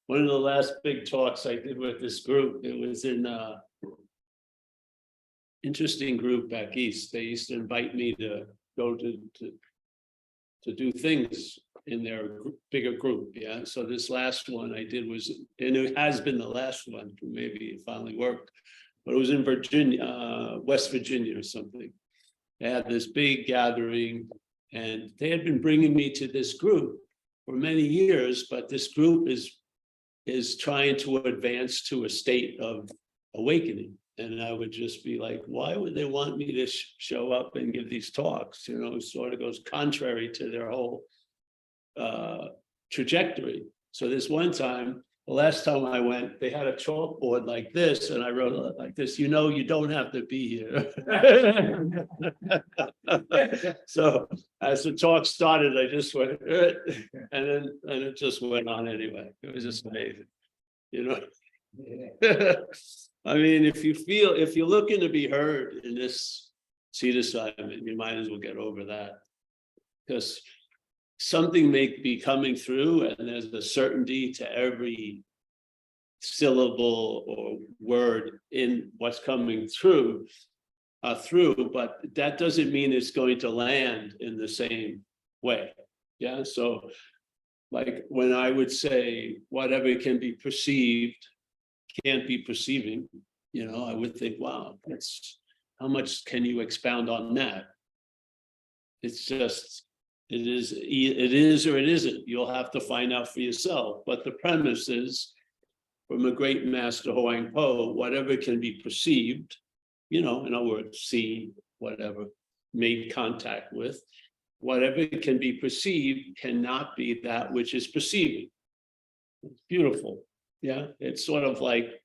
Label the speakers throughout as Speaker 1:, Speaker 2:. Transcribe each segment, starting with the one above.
Speaker 1: One of the last big talks I did with this group, it was in interesting group back east. They used to invite me to go to do things in their bigger group. Yeah. So this last one I did was, and it has been the last one, maybe it finally worked, but it was in Virginia, West Virginia or something. They had this big gathering and they had been bringing me to this group for many years, but this group is trying to advance to a state of awakening. And I would just be like, why would they want me to show up and give these talks? You know, it sort of goes contrary to their whole trajectory. So this one time, the last time I went, they had a chalkboard like this, and I wrote like this, you know, you don't have to be here. So as the talk started, I just went, and it just went on anyway. It was just amazing, you know. I mean, if you're looking to be heard in this seed assignment, you might as well get over that, because something may be coming through and there's a certainty to every syllable or word in what's coming through, but that doesn't mean it's going to land in the same way. Yeah. So like when I would say whatever can be perceived can't be perceiving, you know, I would think, wow, that's how much can you expound on that? It's just, it is or it isn't. You'll have to find out for yourself. But the premise is, from a great master Huang Po, whatever can be perceived, you know, in other words, seen, whatever, made contact with, whatever can be perceived cannot be that which is perceiving. It's beautiful. Yeah, it's sort of like,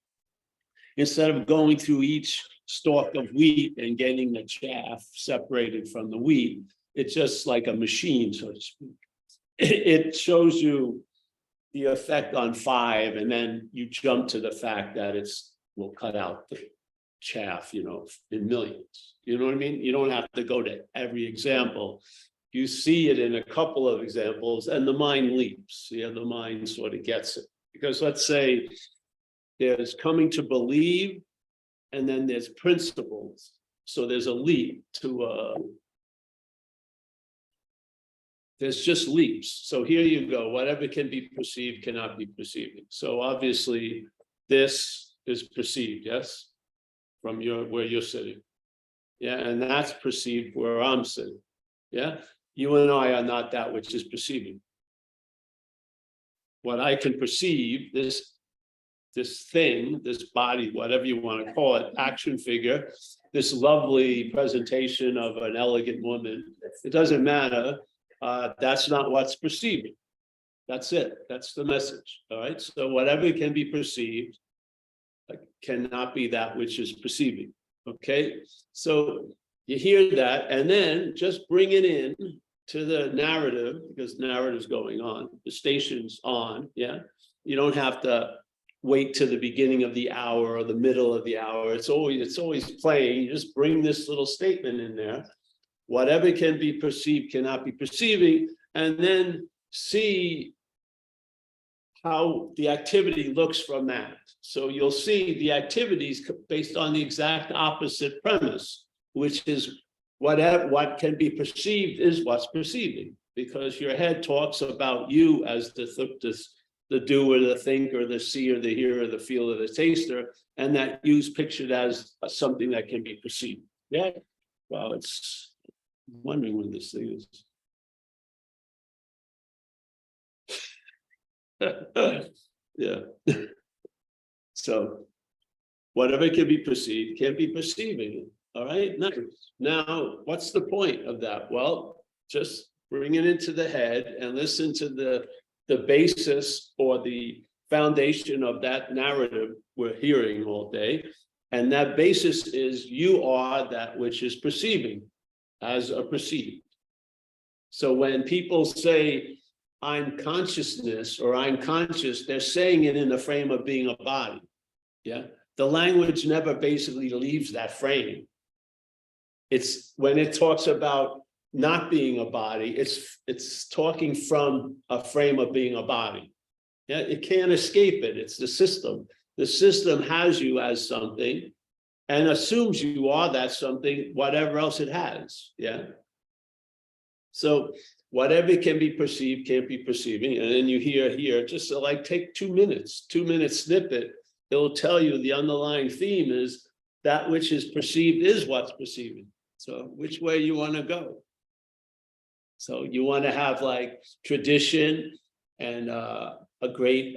Speaker 1: instead of going through each stalk of wheat and getting the chaff separated from the wheat, it's just like a machine, so to speak. It shows you the effect on 5, and then you jump to the fact that will cut out the chaff, you know, in millions. You know what I mean? You don't have to go to every example. You see it in a couple of examples, and the mind leaps. Yeah, the mind sort of gets it. Because let's say there's coming to believe, and then there's principles. So there's a leap to there's just leaps. So here you go. Whatever can be perceived cannot be perceiving. So obviously this is perceived, yes, from where you're sitting. Yeah, and that's perceived where I'm sitting. Yeah, you and I are not that which is perceiving. What I can perceive, this thing, this body, whatever you want to call it, action figure, this lovely presentation of an elegant woman, it doesn't matter. That's not what's perceiving. That's it. That's the message. All right. So whatever can be perceived cannot be that which is perceiving. Okay. So you hear that, and then just bring it in to the narrative, because narrative's going on, the station's on. Yeah. You don't have to wait to the beginning of the hour or the middle of the hour. It's always playing. You just bring this little statement in there. Whatever can be perceived cannot be perceiving, and then see how the activity looks from that. So you'll see the activities based on the exact opposite premise, which is what can be perceived is what's perceiving, because your head talks about you as the doer, the thinker, the seer, the hearer, the feeler, the taster, and that you's pictured as something that can be perceived. Yeah. Well, I'm wondering when this thing is. Yeah. So whatever can be perceived can be perceiving. All right. Now, what's the point of that? Well, just bring it into the head and listen to the basis or the foundation of that narrative we're hearing all day. And that basis is you are that which is perceiving as a perceived. So when people say, I'm consciousness or I'm conscious, they're saying it in the frame of being a body. Yeah. The language never basically leaves that frame. It's when it talks about not being a body, it's talking from a frame of being a body. Yeah, it can't escape it. It's the system. The system has you as something and assumes you are that something, whatever else it has. Yeah. So whatever can be perceived can't be perceiving. And then you hear here, just like take 2 minutes, 2-minute snippet. It'll tell you the underlying theme is that which is perceived is what's perceiving. So which way you want to go? So you want to have like tradition and a great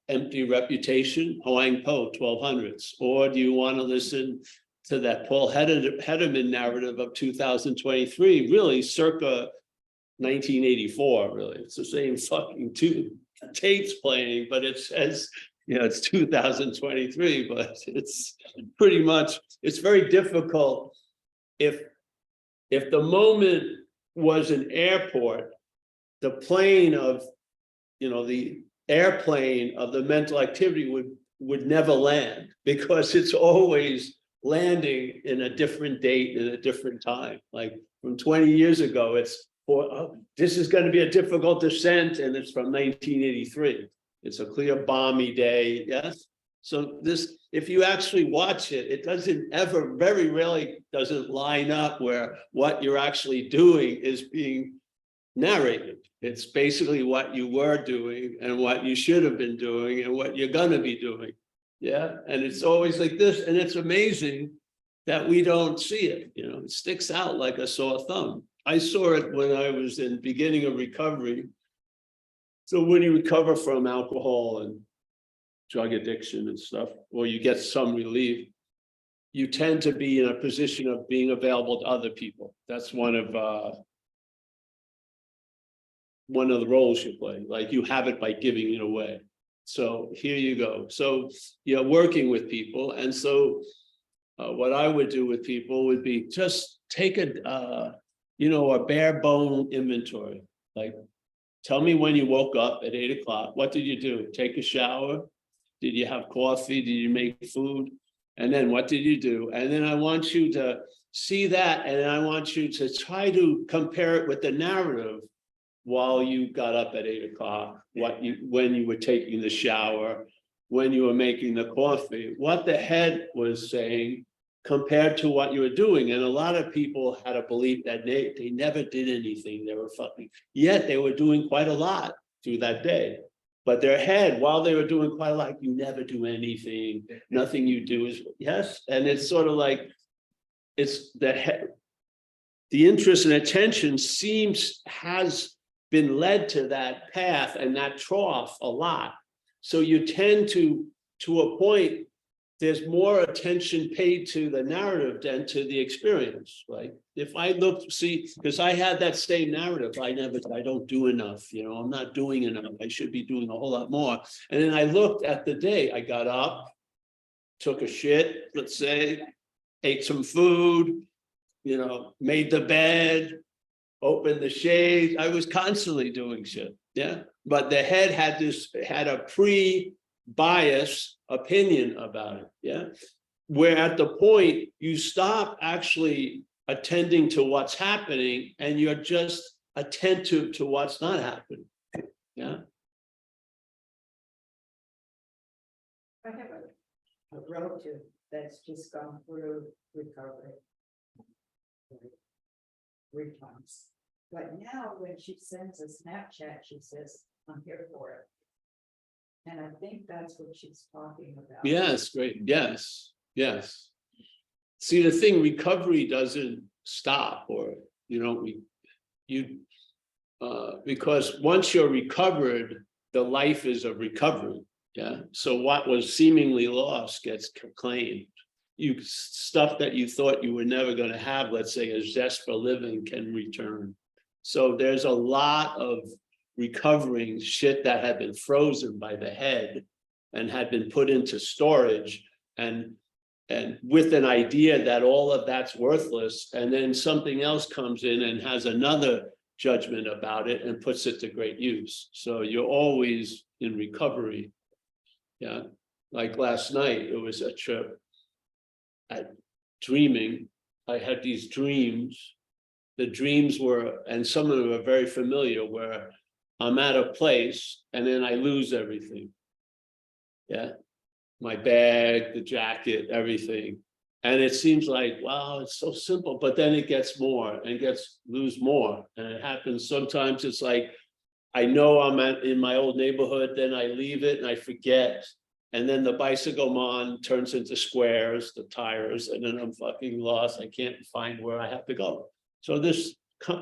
Speaker 1: empty reputation, Hawang Po, 1200s, or do you want to listen to that Paul Hedderman narrative of 2023, really circa 1984, really? It's the same fucking two tapes playing, but it says, you know, it's 2023, but it's pretty much, it's very difficult. If the moment was an airport, the plane of, you know, the airplane of the mental activity would never land, because it's always landing in a different date and a different time. Like from 20 years ago, it's this is going to be a difficult descent, and it's from 1983. It's a clear balmy day. Yes. So this, if you actually watch it, it doesn't ever, very rarely doesn't line up where what you're actually doing is being narrated. It's basically what you were doing and what you should have been doing and what you're going to be doing. Yeah. And it's always like this. And it's amazing that we don't see it. You know, it sticks out like a sore thumb. I saw it when I was in beginning of recovery. So when you recover from alcohol and drug addiction and stuff, or you get some relief, you tend to be in a position of being available to other people. That's one of the roles you play. Like you have it by giving it away. So here you go. So you're working with people. And so what I would do with people would be just take a bare bone inventory. Like, tell me when you woke up at 8 o'clock. What did you do? Take a shower? Did you have coffee? Did you make food? And then what did you do? And then I want you to see that. And I want you to try to compare it with the narrative while you got up at 8 o'clock, when you were taking the shower, when you were making the coffee, what the head was saying compared to what you were doing. And a lot of people had a belief that they never did anything. They were fucking, yet they were doing quite a lot through that day. But their head, while they were doing quite a lot, you never do anything. Nothing you do is, yes. And it's sort of like, it's the head, the interest and attention has been led to that path and that trough a lot. So you tend to a point, there's more attention paid to the narrative than to the experience. Like if I look, see, because I had that same narrative, I don't do enough, you know, I'm not doing enough. I should be doing a whole lot more. And then I looked at the day, I got up, took a shit, let's say, ate some food, you know, made the bed, opened the shades. I was constantly doing shit. Yeah. But the head had a pre-bias opinion about it. Yeah. Where at the point you stop actually attending to what's happening and you're just attentive to what's not happening. Yeah.
Speaker 2: I have a relative that's just gone through recovery 3 times. But now when she sends a Snapchat, she says, I'm here for it. And I think that's what she's talking about.
Speaker 1: Yes, great. Yes, yes. See, the thing, recovery doesn't stop, or, you know, because once you're recovered, the life is a recovery. Yeah. So what was seemingly lost gets claimed. Stuff that you thought you were never going to have, let's say a zest for living, can return. So there's a lot of recovering shit that had been frozen by the head and had been put into storage, and with an idea that all of that's worthless, and then something else comes in and has another judgment about it and puts it to great use. So you're always in recovery. Yeah. Like last night, it was a trip at dreaming. I had these dreams. The dreams were, and some of them are very familiar, where I'm at a place and then I lose everything. Yeah. My bag, the jacket, everything. And it seems like, wow, it's so simple, but then it gets more and lose more. And it happens sometimes. It's like, I know I'm in my old neighborhood, then I leave it and I forget. And then the bicycle man turns into squares, the tires, and then I'm fucking lost. I can't find where I have to go. So this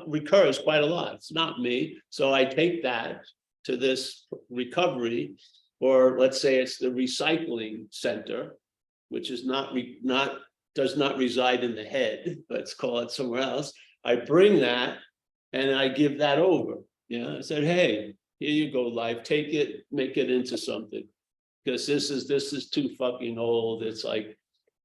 Speaker 1: recurs quite a lot. It's not me. So I take that to this recovery, or let's say it's the recycling center, which is does not reside in the head. Let's call it somewhere else. I bring that and I give that over. Yeah, I said, hey, here you go, life. Take it, make it into something. Because this is too fucking old. It's like,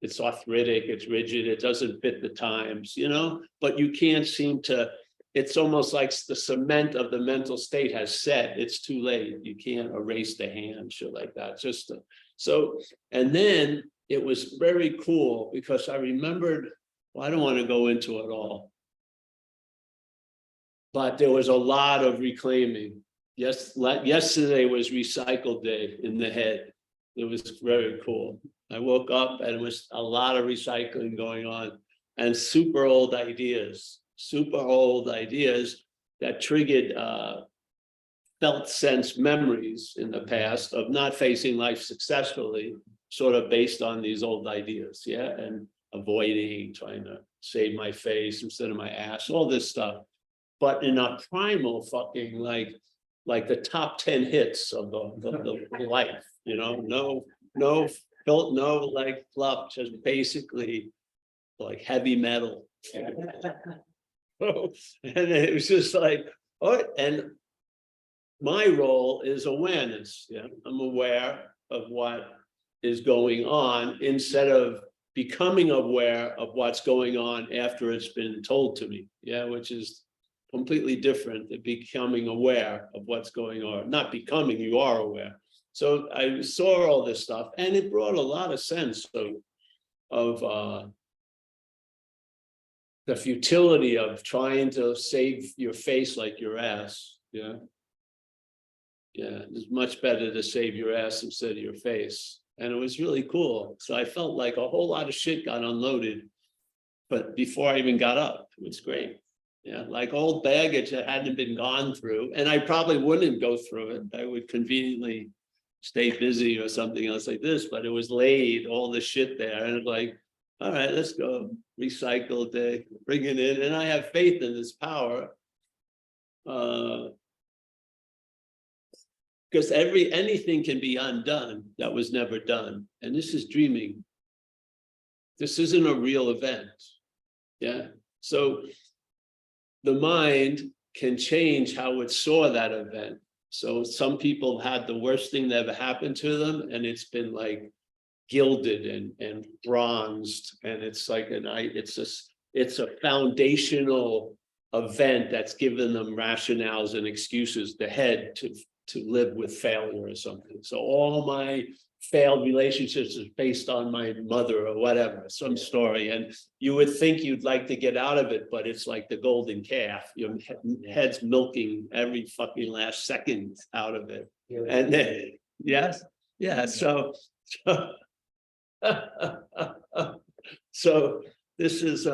Speaker 1: it's arthritic, it's rigid, it doesn't fit the times, you know, but you can't seem to, it's almost like the cement of the mental state has set. It's too late. You can't erase the hand, shit like that. So, and then it was very cool because I remembered, well, I don't want to go into it all, but there was a lot of reclaiming. Yes, yesterday was recycle day in the head. It was very cool. I woke up and it was a lot of recycling going on and super old ideas that triggered felt sense memories in the past of not facing life successfully, sort of based on these old ideas, yeah, and avoiding, trying to save my face instead of my ass, all this stuff. But in a primal fucking like the top 10 hits of the life, you know, no like fluff, just basically like heavy metal. And it was just like, oh, and my role is awareness. Yeah, I'm aware of what is going on instead of becoming aware of what's going on after it's been told to me. Yeah, which is completely different than becoming aware of what's going on. Not becoming, you are aware. So I saw all this stuff and it brought a lot of sense of the futility of trying to save your face like your ass. Yeah. Yeah, it's much better to save your ass instead of your face. And it was really cool. So I felt like a whole lot of shit got unloaded, but before I even got up, it was great. Yeah, like old baggage that hadn't been gone through, and I probably wouldn't go through it. I would conveniently stay busy or something else like this, but it was laid, all the shit there. And it's like, all right, let's go recycle it, bring it in. And I have faith in this power. Because anything can be undone that was never done. And this is dreaming. This isn't a real event. Yeah. So the mind can change how it saw that event. So some people had the worst thing that ever happened to them, and it's been like gilded and bronzed, and it's like it's a foundational event that's given them rationales and excuses, the head to live with failure or something. So all my failed relationships is based on my mother or whatever, some story. And you would think you'd like to get out of it, but it's like the golden calf. Your head's milking every fucking last second out of it. And then, yes, yeah, so so this is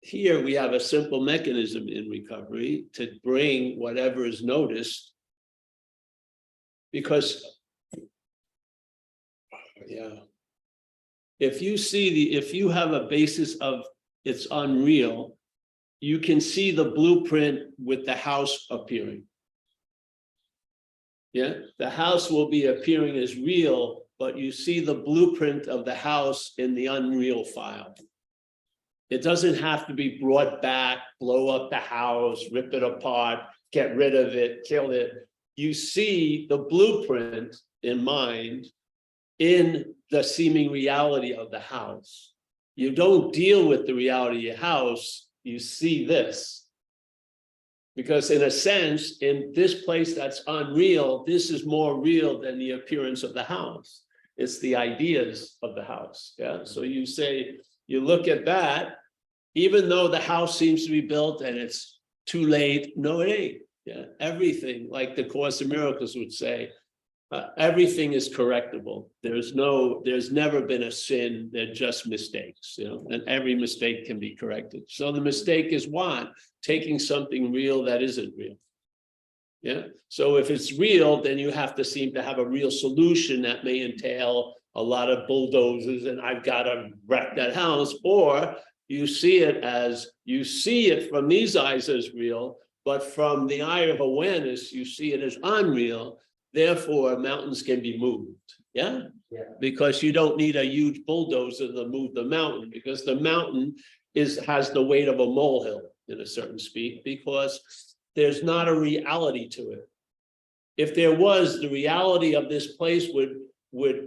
Speaker 1: here we have a simple mechanism in recovery to bring whatever is noticed, because yeah, if you have a basis of it's unreal, you can see the blueprint with the house appearing. Yeah, the house will be appearing as real, but you see the blueprint of the house in the unreal file. It doesn't have to be brought back, blow up the house, rip it apart, get rid of it, kill it. You see the blueprint in mind in the seeming reality of the house. You don't deal with the reality of your house, you see this. Because in a sense, in this place that's unreal, this is more real than the appearance of the house. It's the ideas of the house. Yeah. So you say, you look at that, even though the house seems to be built and it's too late, no, it ain't. Yeah, everything, like the Course in Miracles would say, everything is correctable. There's never been a sin. They're just mistakes, and every mistake can be corrected. So the mistake is what? Taking something real that isn't real. Yeah. So if it's real, then you have to seem to have a real solution that may entail a lot of bulldozers and I've got to wreck that house. Or you see it from these eyes as real, but from the eye of awareness, you see it as unreal. Therefore, mountains can be moved. Yeah. Because you don't need a huge bulldozer to move the mountain, because the mountain has the weight of a molehill in a certain speak, because there's not a reality to it. If there was, the reality of this place would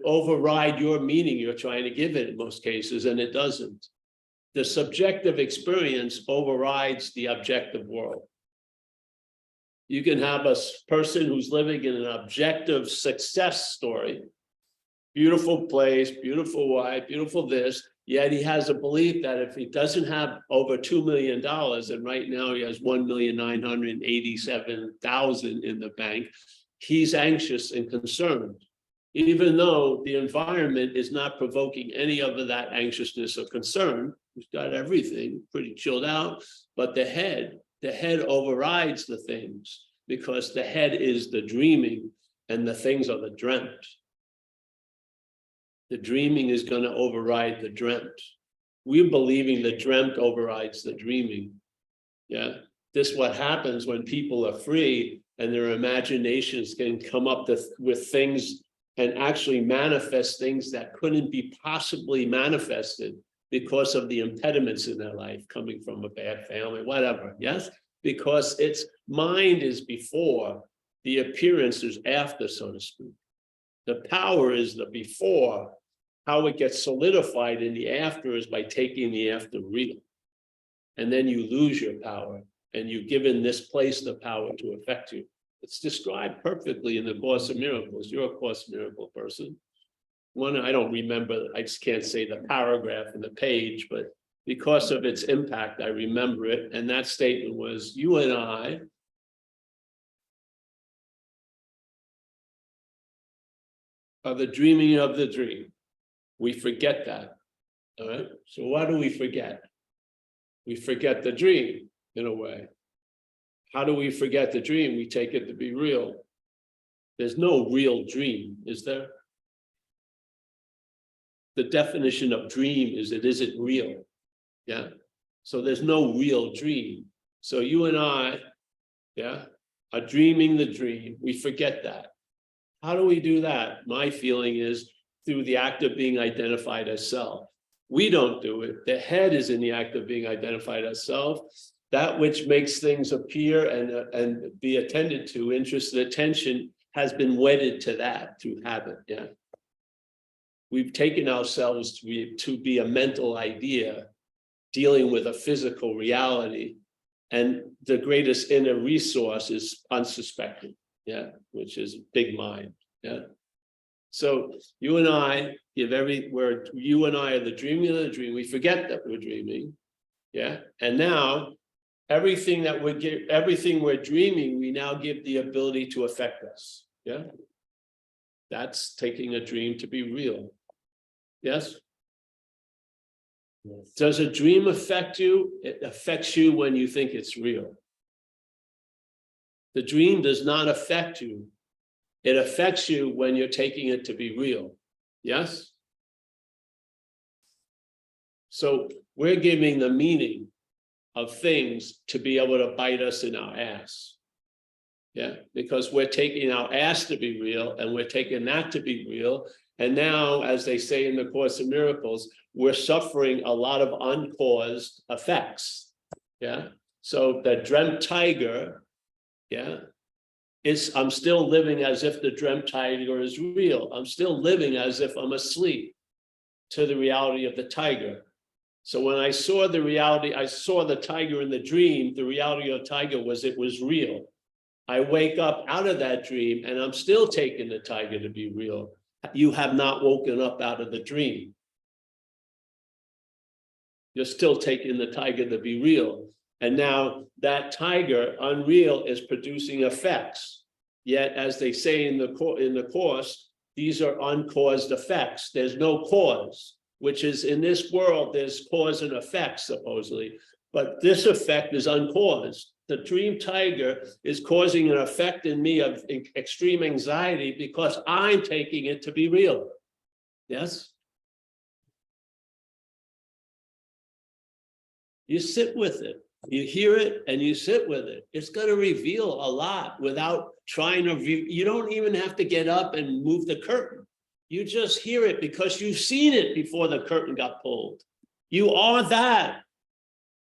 Speaker 1: override your meaning you're trying to give it in most cases, and it doesn't. The subjective experience overrides the objective world. You can have a person who's living in an objective success story, beautiful place, beautiful wife, beautiful this, yet he has a belief that if he doesn't have over $2 million, and right now he has 1,987,000 in the bank, he's anxious and concerned, even though the environment is not provoking any of that anxiousness or concern. He's got everything pretty chilled out, but the head overrides the things, because the head is the dreaming and the things are the dreamt. The dreaming is going to override the dreamt. We're believing the dreamt overrides the dreaming. Yeah, this is what happens when people are free and their imaginations can come up with things and actually manifest things that couldn't be possibly manifested because of the impediments in their life, coming from a bad family, whatever. Yes, because its mind is before, the appearance is after, so to speak. The power is the before. How it gets solidified in the after is by taking the after real. And then you lose your power, and you've given this place the power to affect you. It's described perfectly in the Course in Miracles. You're a Course in Miracle person. One, I don't remember, I just can't say the paragraph in the page, but because of its impact, I remember it. And that statement was, you and I are the dreaming of the dream. We forget that. All right. So what do we forget? We forget the dream in a way. How do we forget the dream? We take it to be real. There's no real dream, is there? The definition of dream is it isn't real. Yeah. So there's no real dream. So you and I, yeah, are dreaming the dream. We forget that. How do we do that? My feeling is through the act of being identified as self. We don't do it. The head is in the act of being identified as self. That which makes things appear and be attended to, interest and attention, has been wedded to that through habit. Yeah. We've taken ourselves to be a mental idea dealing with a physical reality. And the greatest inner resource is unsuspected. Yeah, which is big mind. Yeah. So you and I you and I are the dreaming of the dream. We forget that we're dreaming. Yeah. And now everything we're dreaming, we now give the ability to affect us. Yeah. That's taking a dream to be real. Yes. Yes. Does a dream affect you? It affects you when you think it's real. The dream does not affect you. It affects you when you're taking it to be real. Yes? So we're giving the meaning of things to be able to bite us in our ass. Yeah, because we're taking our ass to be real, and we're taking that to be real. And now, as they say in the Course in Miracles, we're suffering a lot of uncaused effects. Yeah. So the dreamt tiger, yeah, I'm still living as if the dreamt tiger is real. I'm still living as if I'm asleep to the reality of the tiger. So when I saw the reality, I saw the tiger in the dream, the reality of the tiger was it was real. I wake up out of that dream and I'm still taking the tiger to be real. You have not woken up out of the dream. You're still taking the tiger to be real. And now that tiger, unreal, is producing effects. Yet, as they say in the course, these are uncaused effects. There's no cause, which is in this world, there's cause and effect, supposedly. But this effect is uncaused. The dream tiger is causing an effect in me of extreme anxiety because I'm taking it to be real. Yes? You sit with it. You hear it and you sit with it. It's going to reveal a lot without trying to, you don't even have to get up and move the curtain. You just hear it because you've seen it before the curtain got pulled. You are that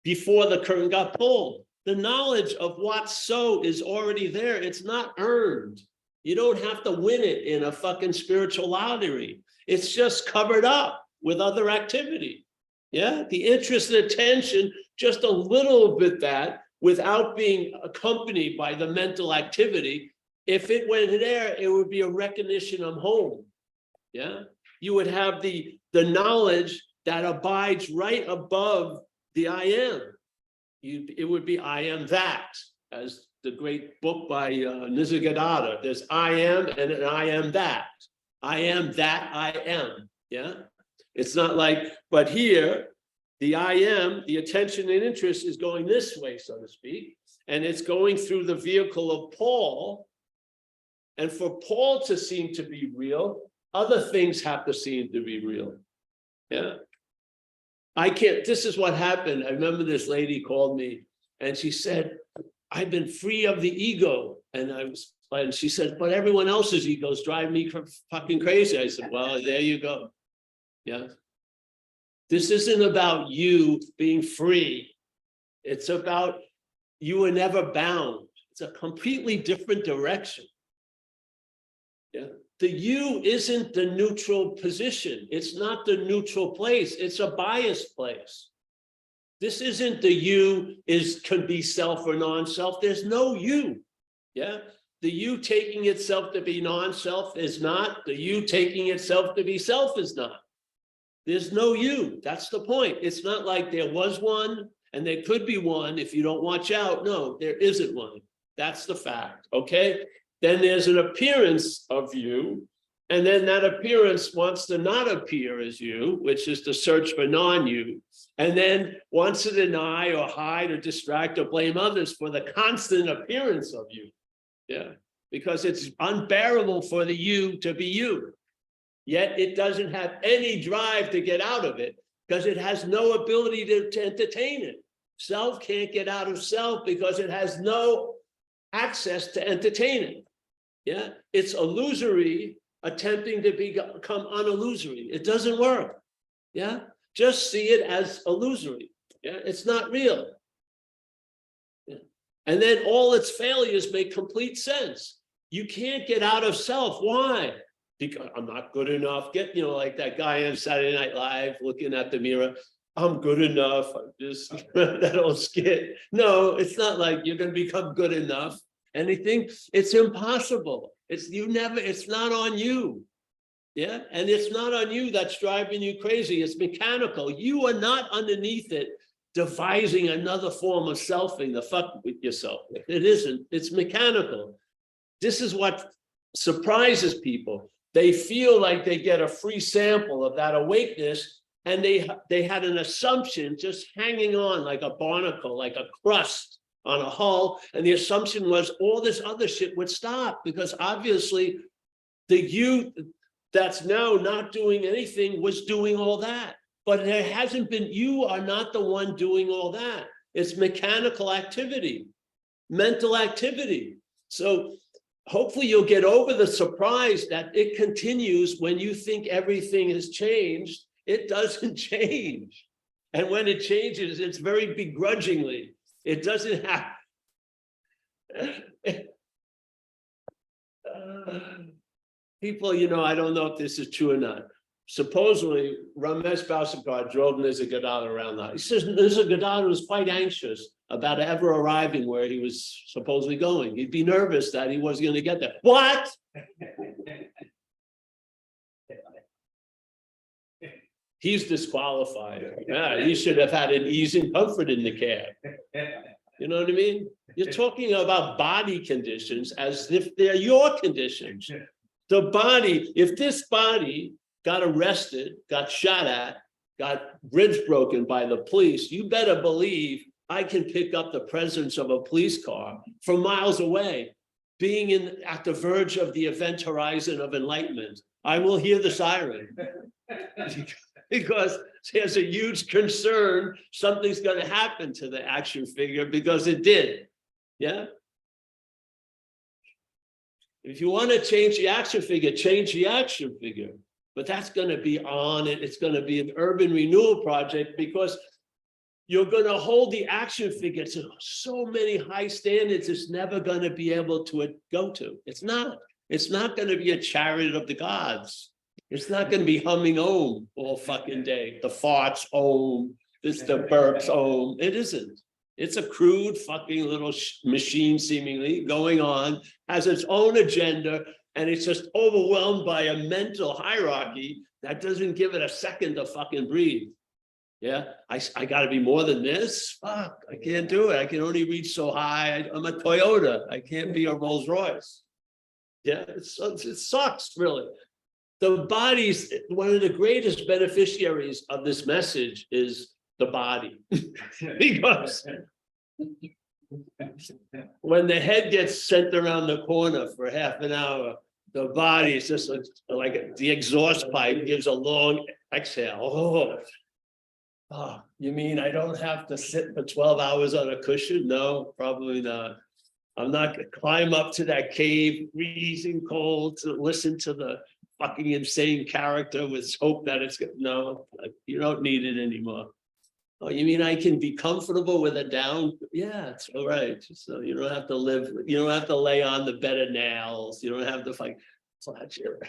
Speaker 1: before the curtain got pulled. The knowledge of what's so is already there. It's not earned. You don't have to win it in a fucking spiritual lottery. It's just covered up with other activity. Yeah, the interest and attention, just a little bit that, without being accompanied by the mental activity. If it went there, it would be a recognition I'm home. Yeah, you would have the knowledge that abides right above the I am. It would be I am that, as the great book by Nisargadatta. There's I am and an I am that. I am that I am. Yeah. It's not like, but here, the I am, the attention and interest is going this way, so to speak, and it's going through the vehicle of Paul. And for Paul to seem to be real, other things have to seem to be real. Yeah. I can't, this is what happened. I remember this lady called me and she said, I've been free of the ego. And she said, but everyone else's egos drive me fucking crazy. I said, well, there you go. Yeah. This isn't about you being free. It's about you were never bound. It's a completely different direction. Yeah. The you isn't the neutral position. It's not the neutral place. It's a biased place. This isn't the you can be self or non-self. There's no you. Yeah. The you taking itself to be non-self is not. The you taking itself to be self is not. There's no you. That's the point. It's not like there was one and there could be one if you don't watch out. No, there isn't one. That's the fact. Okay. Then there's an appearance of you. And then that appearance wants to not appear as you, which is to search for non-you. And then wants to deny or hide or distract or blame others for the constant appearance of you. Yeah. Because it's unbearable for the you to be you. Yet it doesn't have any drive to get out of it because it has no ability to entertain it. Self can't get out of self because it has no access to entertain it. Yeah, it's illusory attempting to become unillusory. It doesn't work. Yeah, just see it as illusory. Yeah, it's not real. Yeah. And then all its failures make complete sense. You can't get out of self. Why? Because I'm not good enough. Like that guy on Saturday Night Live looking at the mirror. I'm good enough. I'm just that old skit. No, it's not like you're going to become good enough. Anything. It's impossible. It's not on you. Yeah. And it's not on you that's driving you crazy. It's mechanical. You are not underneath it devising another form of selfing to fuck with yourself. It isn't. It's mechanical. This is what surprises people. They feel like they get a free sample of that awakeness, and they had an assumption just hanging on like a barnacle, like a crust on a hull, and the assumption was all this other shit would stop because obviously the you that's now not doing anything was doing all that. But there hasn't been, you are not the one doing all that. It's mechanical activity, mental activity. So hopefully you'll get over the surprise that it continues when you think everything has changed. It doesn't change. And when it changes, it's very begrudgingly. It doesn't have... people, I don't know if this is true or not. Supposedly, Ramesh Balsakar drove Nisargadatta around the house. He says Nisargadatta was quite anxious about ever arriving where he was supposedly going. He'd be nervous that he wasn't going to get there. What? He's disqualified. Yeah, he should have had an ease and comfort in the cab. You know what I mean? You're talking about body conditions as if they're your conditions. The body, if this body got arrested, got shot at, got ribs broken by the police, you better believe I can pick up the presence of a police car from miles away, being at the verge of the event horizon of enlightenment. I will hear the siren because there's a huge concern something's going to happen to the action figure, because it did. Yeah. If you want to change the action figure, change the action figure. But that's going to be on it. It's going to be an urban renewal project, because you're going to hold the action figure to so many high standards it's never going to be able to go to. It's not. It's not going to be a chariot of the gods. It's not going to be humming Om all fucking day. The farts Om, this the burps Om. It isn't. It's a crude fucking little machine seemingly going on, has its own agenda, and it's just overwhelmed by a mental hierarchy that doesn't give it a second to fucking breathe. Yeah, I got to be more than this. Fuck, I can't do it. I can only reach so high. I'm a Toyota. I can't be a Rolls Royce. Yeah, it sucks, really. The body's one of the greatest beneficiaries of this message is the body, because when the head gets sent around the corner for half an hour, the body is just like the exhaust pipe gives a long exhale. Oh, you mean I don't have to sit for 12 hours on a cushion? No, probably not. I'm not going to climb up to that cave, freezing cold, to listen to the fucking insane character with hope that it's good. No, you don't need it anymore. Oh, you mean I can be comfortable with a down? Yeah, it's all right. So you don't have to live, you don't have to lay on the bed of nails. You don't have to fight flat your,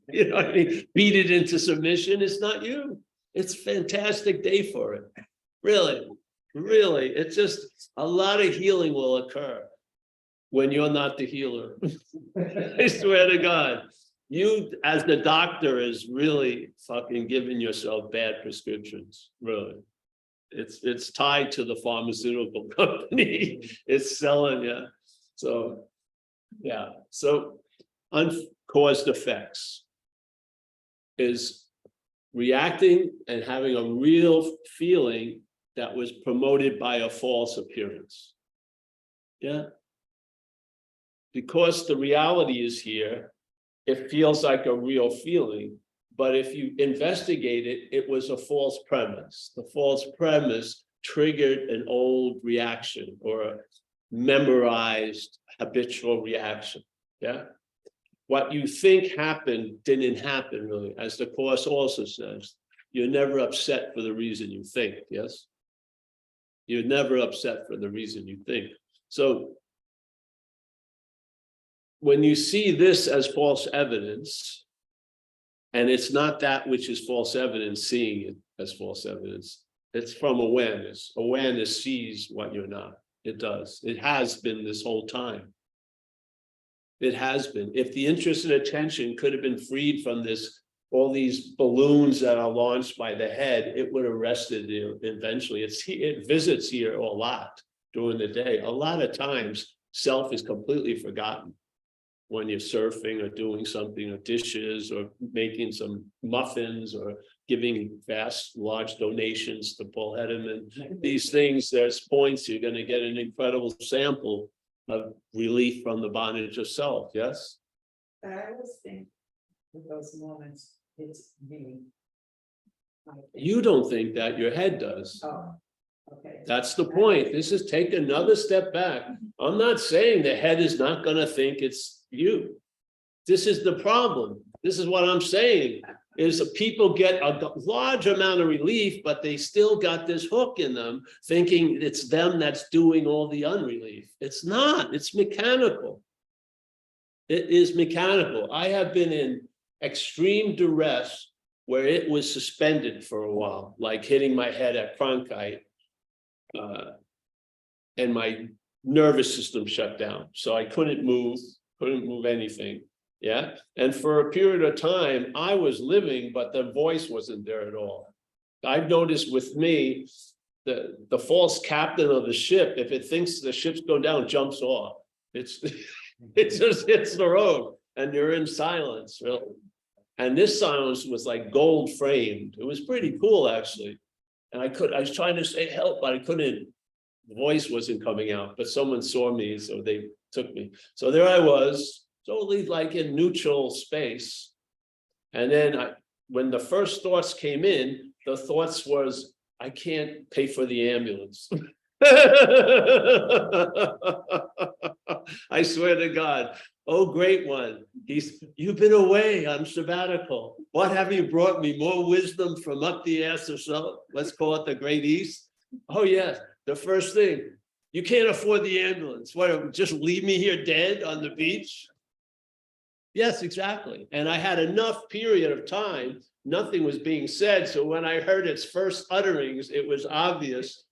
Speaker 1: you know what I mean? Beat it into submission. It's not you. It's a fantastic day for it. Really, really. It's just a lot of healing will occur when you're not the healer. I swear to God. You, as the doctor, is really fucking giving yourself bad prescriptions, really. It's tied to the pharmaceutical company. It's selling you. So, yeah. So, uncaused effects is reacting and having a real feeling that was promoted by a false appearance. Yeah. Because the reality is here, it feels like a real feeling, but if you investigate it, it was a false premise. The false premise triggered an old reaction or a memorized habitual reaction. Yeah. What you think happened didn't happen, really. As the Course also says, you're never upset for the reason you think. Yes. You're never upset for the reason you think. So when you see this as false evidence, and it's not that which is false evidence, seeing it as false evidence, it's from awareness. Awareness sees what you're not. It does. It has been this whole time. It has been. If the interest and attention could have been freed from this, all these balloons that are launched by the head, it would have rested eventually. It visits here a lot during the day. A lot of times, self is completely forgotten. When you're surfing or doing something, or dishes, or making some muffins, or giving vast, large donations to Paul Hedderman. These things, there's points you're going to get an incredible sample of relief from the bondage of self, yes?
Speaker 2: I always think in those moments, it's me.
Speaker 1: You don't think that, your head does.
Speaker 2: Oh, okay.
Speaker 1: That's the point. This is take another step back. I'm not saying the head is not going to think it's you. This is the problem. This is what I'm saying, is that people get a large amount of relief, but they still got this hook in them, thinking it's them that's doing all the unrelief. It's not. It's mechanical. It is mechanical. I have been in extreme duress where it was suspended for a while, like hitting my head at Cronkite, and my nervous system shut down. So I couldn't move anything. Yeah. And for a period of time, I was living, but the voice wasn't there at all. I've noticed with me, the false captain of the ship, if it thinks the ship's going down, jumps off. It's it just hits the road and you're in silence, really. And this silence was like gold framed. It was pretty cool, actually. And I was trying to say help, but I couldn't. The voice wasn't coming out, but someone saw me, so they took me. So there I was, totally like in neutral space. And then when the first thoughts came in, the thoughts was, I can't pay for the ambulance. I swear to God. Oh, great one. You've been away on sabbatical. What have you brought me? More wisdom from up the ass or so? Let's call it the Great East. Oh, yes. The first thing, you can't afford the ambulance. What, just leave me here dead on the beach? Yes, exactly. And I had enough period of time, nothing was being said. So when I heard its first utterings, it was obvious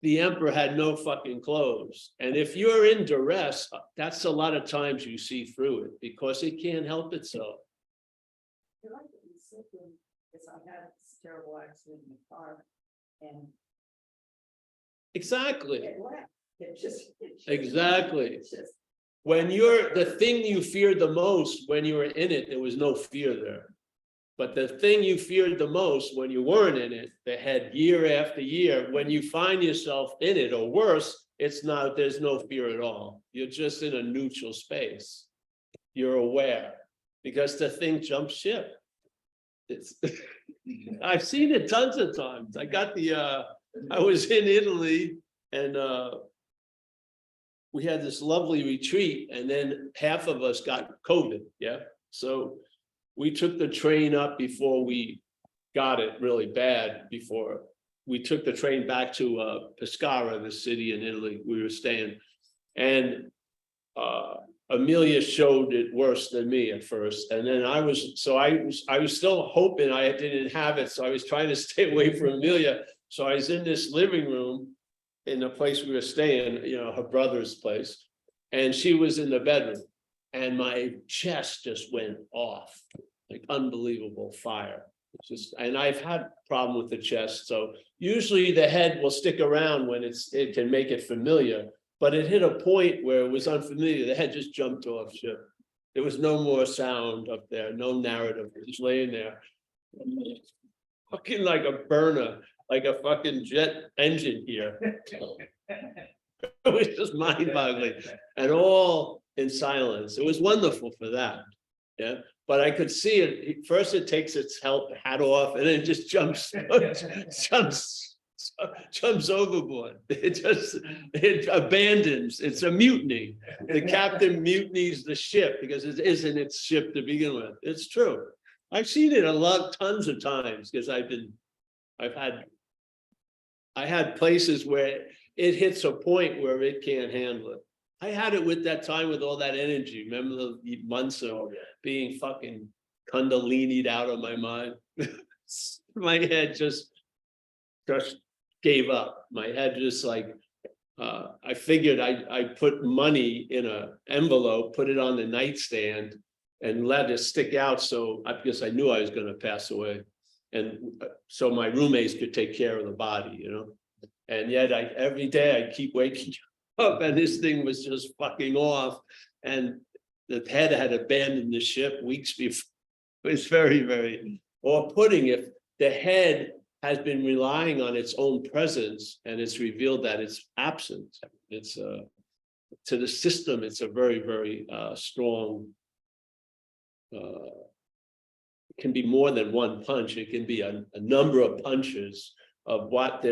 Speaker 1: the emperor had no fucking clothes. And if you're in duress, that's a lot of times you see through it because it can't help itself.
Speaker 2: I like to be sipping because I had this terrible accident in the car and
Speaker 1: Exactly.
Speaker 2: it left.
Speaker 1: Exactly.
Speaker 2: It just,
Speaker 1: When you're the thing you feared the most, when you were in it, there was no fear there. But the thing you feared the most when you weren't in it, the head year after year, when you find yourself in it or worse, it's not, there's no fear at all. You're just in a neutral space. You're aware because the thing jumps ship. It's I've seen it tons of times. I got I was in Italy and we had this lovely retreat and then half of us got COVID. Yeah. So we took the train up before we got it really bad, before we took the train back to Pescara, the city in Italy we were staying. And Amelia showed it worse than me at first. And then I was still hoping I didn't have it. So I was trying to stay away from Amelia. So I was in this living room in the place we were staying, you know, her brother's place. And she was in the bedroom. And my chest just went off, like unbelievable fire. It's just, and I've had a problem with the chest. So usually the head will stick around when it can make it familiar, but it hit a point where it was unfamiliar. The head just jumped off ship. There was no more sound up there, no narrative, just laying there. Fucking like a burner, like a fucking jet engine here. It was just mind-boggling and all in silence. It was wonderful for that. Yeah. But I could see it. First, it takes its hat off and then it just jumps overboard. It abandons. It's a mutiny. The captain mutinies the ship because it isn't its ship to begin with. It's true. I've seen it tons of times because I had places where it hits a point where it can't handle it. I had it with that time with all that energy. Remember the months of being fucking kundalini'd out of my mind? My head just gave up. My head just like, I figured I put money in an envelope, put it on the nightstand and let it stick out. So because I knew I was going to pass away. And so my roommates could take care of the body, you know? And yet every day I keep waking up and this thing was just fucking off. And the head had abandoned the ship weeks before. It was very, very, or putting it, the head has been relying on its own presence and it's revealed that it's absent. It's to the system, it's a very, very strong, it can be more than one punch. It can be a number of punches of what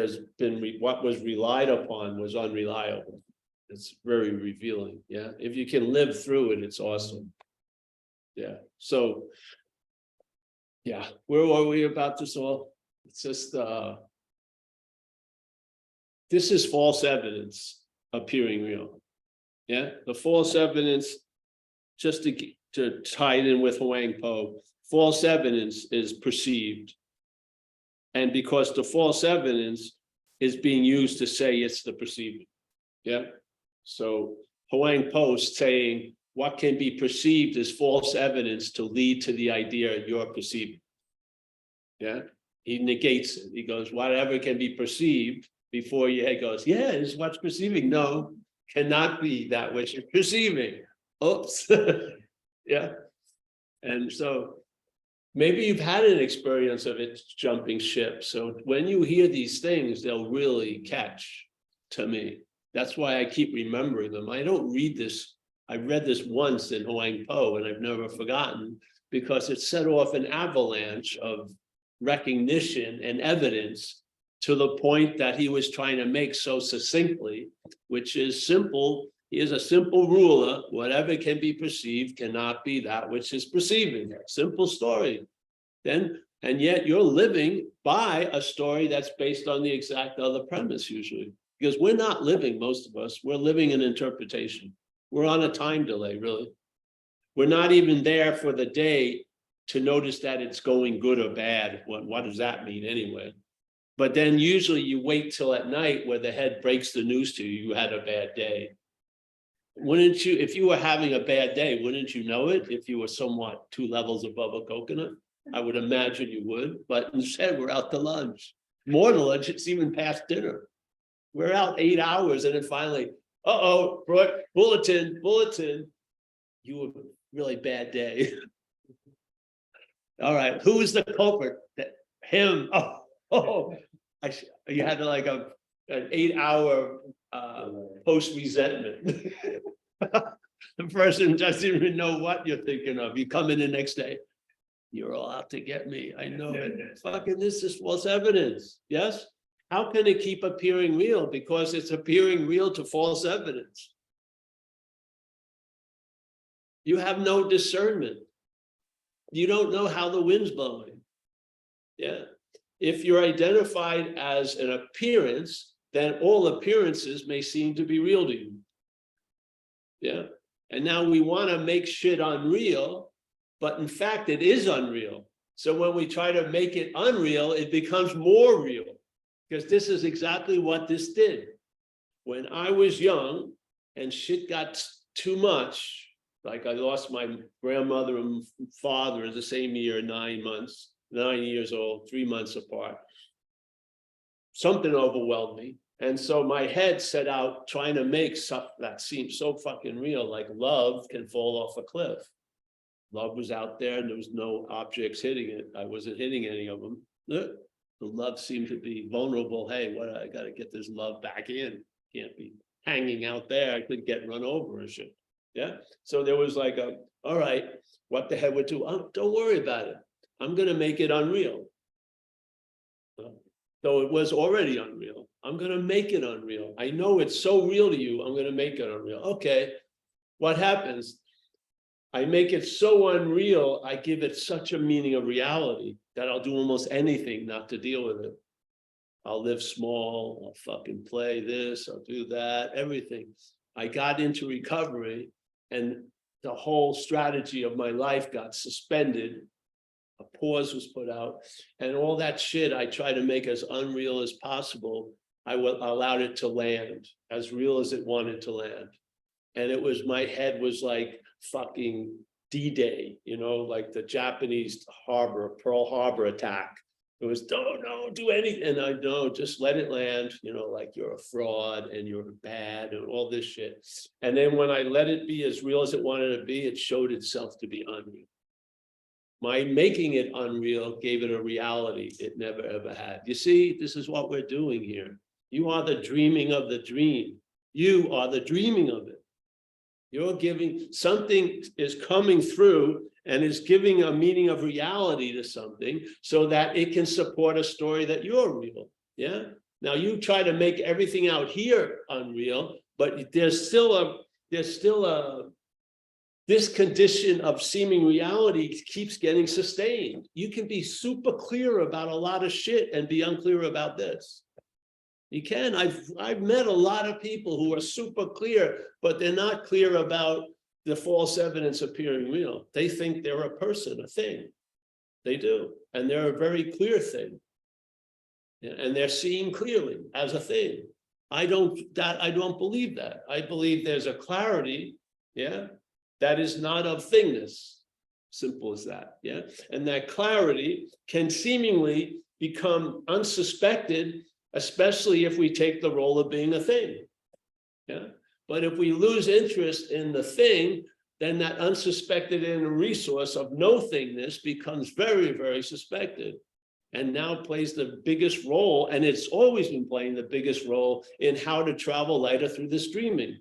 Speaker 1: what was relied upon was unreliable. It's very revealing. Yeah. If you can live through it, it's awesome. Yeah. So, yeah, where were we about this all? It's just, this is false evidence appearing real. Yeah. The false evidence, just to tie it in with Huang Po, false evidence is perceived. And because the false evidence is being used to say it's the perceiving. Yeah. So Huang Po saying what can be perceived as false evidence to lead to the idea you're perceiving. Yeah, he negates it. He goes, whatever can be perceived before your head goes, yeah, this is what's perceiving. No, cannot be that which you're perceiving. Oops. Yeah. And so maybe you've had an experience of it jumping ship. So when you hear these things, they'll really catch to me. That's why I keep remembering them. I don't read this. I read this once in Huang Po and I've never forgotten, because it set off an avalanche of recognition and evidence to the point that he was trying to make so succinctly, which is simple. He is a simple ruler. Whatever can be perceived cannot be that which is perceiving. Simple story. Then, and yet you're living by a story that's based on the exact other premise usually, because we're not living, most of us, we're living an interpretation. We're on a time delay, really. We're not even there for the day to notice that it's going good or bad. What does that mean anyway? But then usually you wait till at night where the head breaks the news to you, you had a bad day. Wouldn't you, if you were having a bad day, wouldn't you know it if you were somewhat 2 levels above a coconut? I would imagine you would, but instead we're out to lunch. More than lunch, it's even past dinner. We're out 8 hours and then finally, uh-oh, bulletin. You were really bad day. All right, who is the culprit? Him. You had like an 8-hour post resentment. The person doesn't even know what you're thinking of. You come in the next day, you're all out to get me. I know it. Fucking this is false evidence. Yes? How can it keep appearing real? Because it's appearing real to false evidence. You have no discernment. You don't know how the wind's blowing. Yeah. If you're identified as an appearance, then all appearances may seem to be real to you. Yeah. And now we want to make shit unreal, but in fact, it is unreal. So when we try to make it unreal, it becomes more real, because this is exactly what this did. When I was young and shit got too much, like I lost my grandmother and father in the same year, 9 months, 9 years old, 3 months apart. Something overwhelmed me. And so my head set out trying to make stuff that seemed so fucking real, like love can fall off a cliff. Love was out there and there was no objects hitting it. I wasn't hitting any of them. The love seemed to be vulnerable. Hey, what, I got to get this love back in. Can't be hanging out there. I could get run over and shit. Yeah. So there was like all right, what the hell would do? Don't worry about it. I'm going to make it unreal. Though it was already unreal, I'm going to make it unreal. I know it's so real to you, I'm going to make it unreal. Okay, what happens? I make it so unreal, I give it such a meaning of reality that I'll do almost anything not to deal with it. I'll live small, I'll fucking play this, I'll do that, everything. I got into recovery and the whole strategy of my life got suspended. A pause was put out, and all that shit I try to make as unreal as possible. I allowed it to land as real as it wanted to land. And it was, my head was like fucking D-Day, you know, like the Japanese harbor, Pearl Harbor attack. It was, don't do anything. And I know, just let it land, you know, like you're a fraud and you're bad and all this shit. And then when I let it be as real as it wanted to be, it showed itself to be unreal. My making it unreal gave it a reality it never ever had. You see, this is what we're doing here. You are the dreaming of the dream. You are the dreaming of it. You're giving, something is coming through and is giving a meaning of reality to something so that it can support a story that you're real. Yeah. Now you try to make everything out here unreal, but there's still a this condition of seeming reality keeps getting sustained. You can be super clear about a lot of shit and be unclear about this. You can. I've met a lot of people who are super clear, but they're not clear about the false evidence appearing real. They think they're a person, a thing. They do. And they're a very clear thing. And they're seeing clearly as a thing. I don't believe that. I believe there's a clarity, yeah, that is not of thingness. Simple as that, yeah? And that clarity can seemingly become unsuspected, especially if we take the role of being a thing, yeah? But if we lose interest in the thing, then that unsuspected inner resource of no thingness becomes very, very suspected, and now plays the biggest role, and it's always been playing the biggest role in how to travel lighter through this dreaming,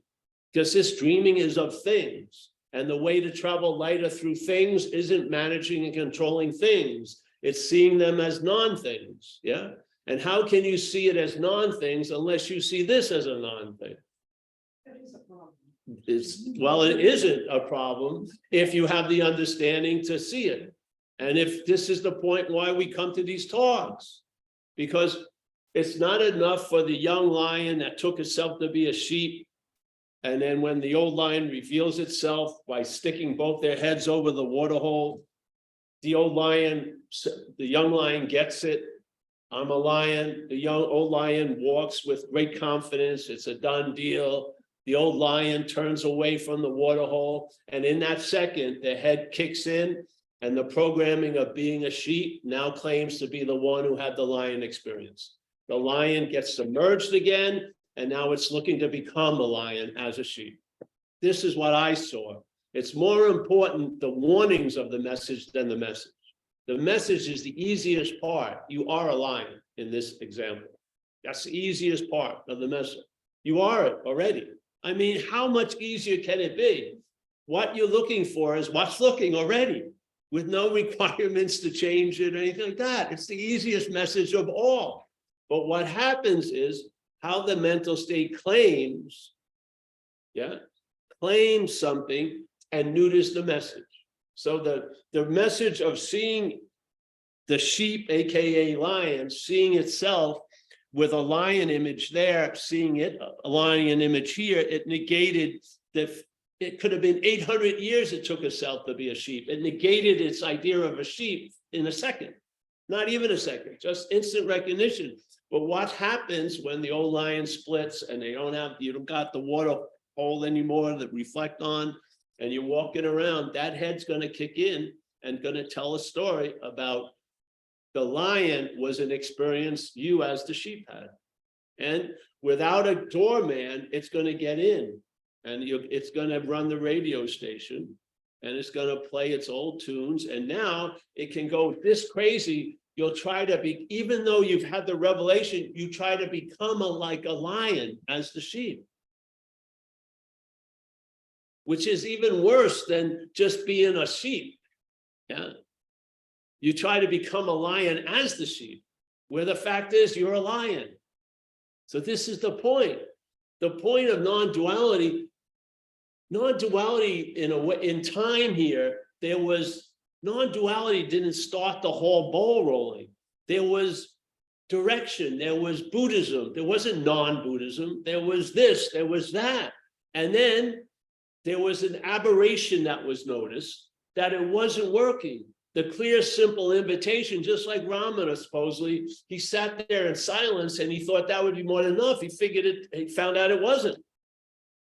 Speaker 1: because this dreaming is of things. And the way to travel lighter through things isn't managing and controlling things. It's seeing them as non-things, yeah? And how can you see it as non-things unless you see this as a non-thing?
Speaker 2: That is a problem.
Speaker 1: Well, it isn't a problem if you have the understanding to see it. And if this is the point why we come to these talks, because it's not enough for the young lion that took itself to be a sheep. And then when the old lion reveals itself by sticking both their heads over the waterhole, the old lion, the young lion gets it. I'm a lion. The old lion walks with great confidence. It's a done deal. The old lion turns away from the waterhole. And in that second, the head kicks in, and the programming of being a sheep now claims to be the one who had the lion experience. The lion gets submerged again, and now it's looking to become a lion as a sheep. This is what I saw. It's more important, the warnings of the message, than the message. The message is the easiest part. You are a lion in this example. That's the easiest part of the message. You are it already. I mean, how much easier can it be? What you're looking for is what's looking already, with no requirements to change it or anything like that. It's the easiest message of all. But what happens is, how the mental state claims, yeah, claims something and neuters the message. So the message of seeing the sheep, AKA lion, seeing itself with a lion image there, seeing it, a lion image here, it negated it could have been 800 years it took itself to be a sheep. It negated its idea of a sheep in a second, not even a second, just instant recognition. But what happens when the old lion splits and you don't got the water hole anymore that reflect on, and you're walking around, that head's going to kick in and going to tell a story about the lion was an experience you as the sheep had. And without a doorman, it's going to get in, and it's going to run the radio station, and it's going to play its old tunes. And now it can go this crazy. You'll try to be, even though you've had the revelation, you try to become like a lion as the sheep, which is even worse than just being a sheep. Yeah. You try to become a lion as the sheep, where the fact is you're a lion. So this is the point. The point of non-duality. Non-duality in a way, in time here, there was non-duality didn't start the whole ball rolling. There was direction, there was Buddhism, there wasn't non-Buddhism, there was this, there was that. And then there was an aberration that was noticed, that it wasn't working. The clear, simple invitation, just like Ramana, supposedly, he sat there in silence and he thought that would be more than enough. He figured it, he found out it wasn't.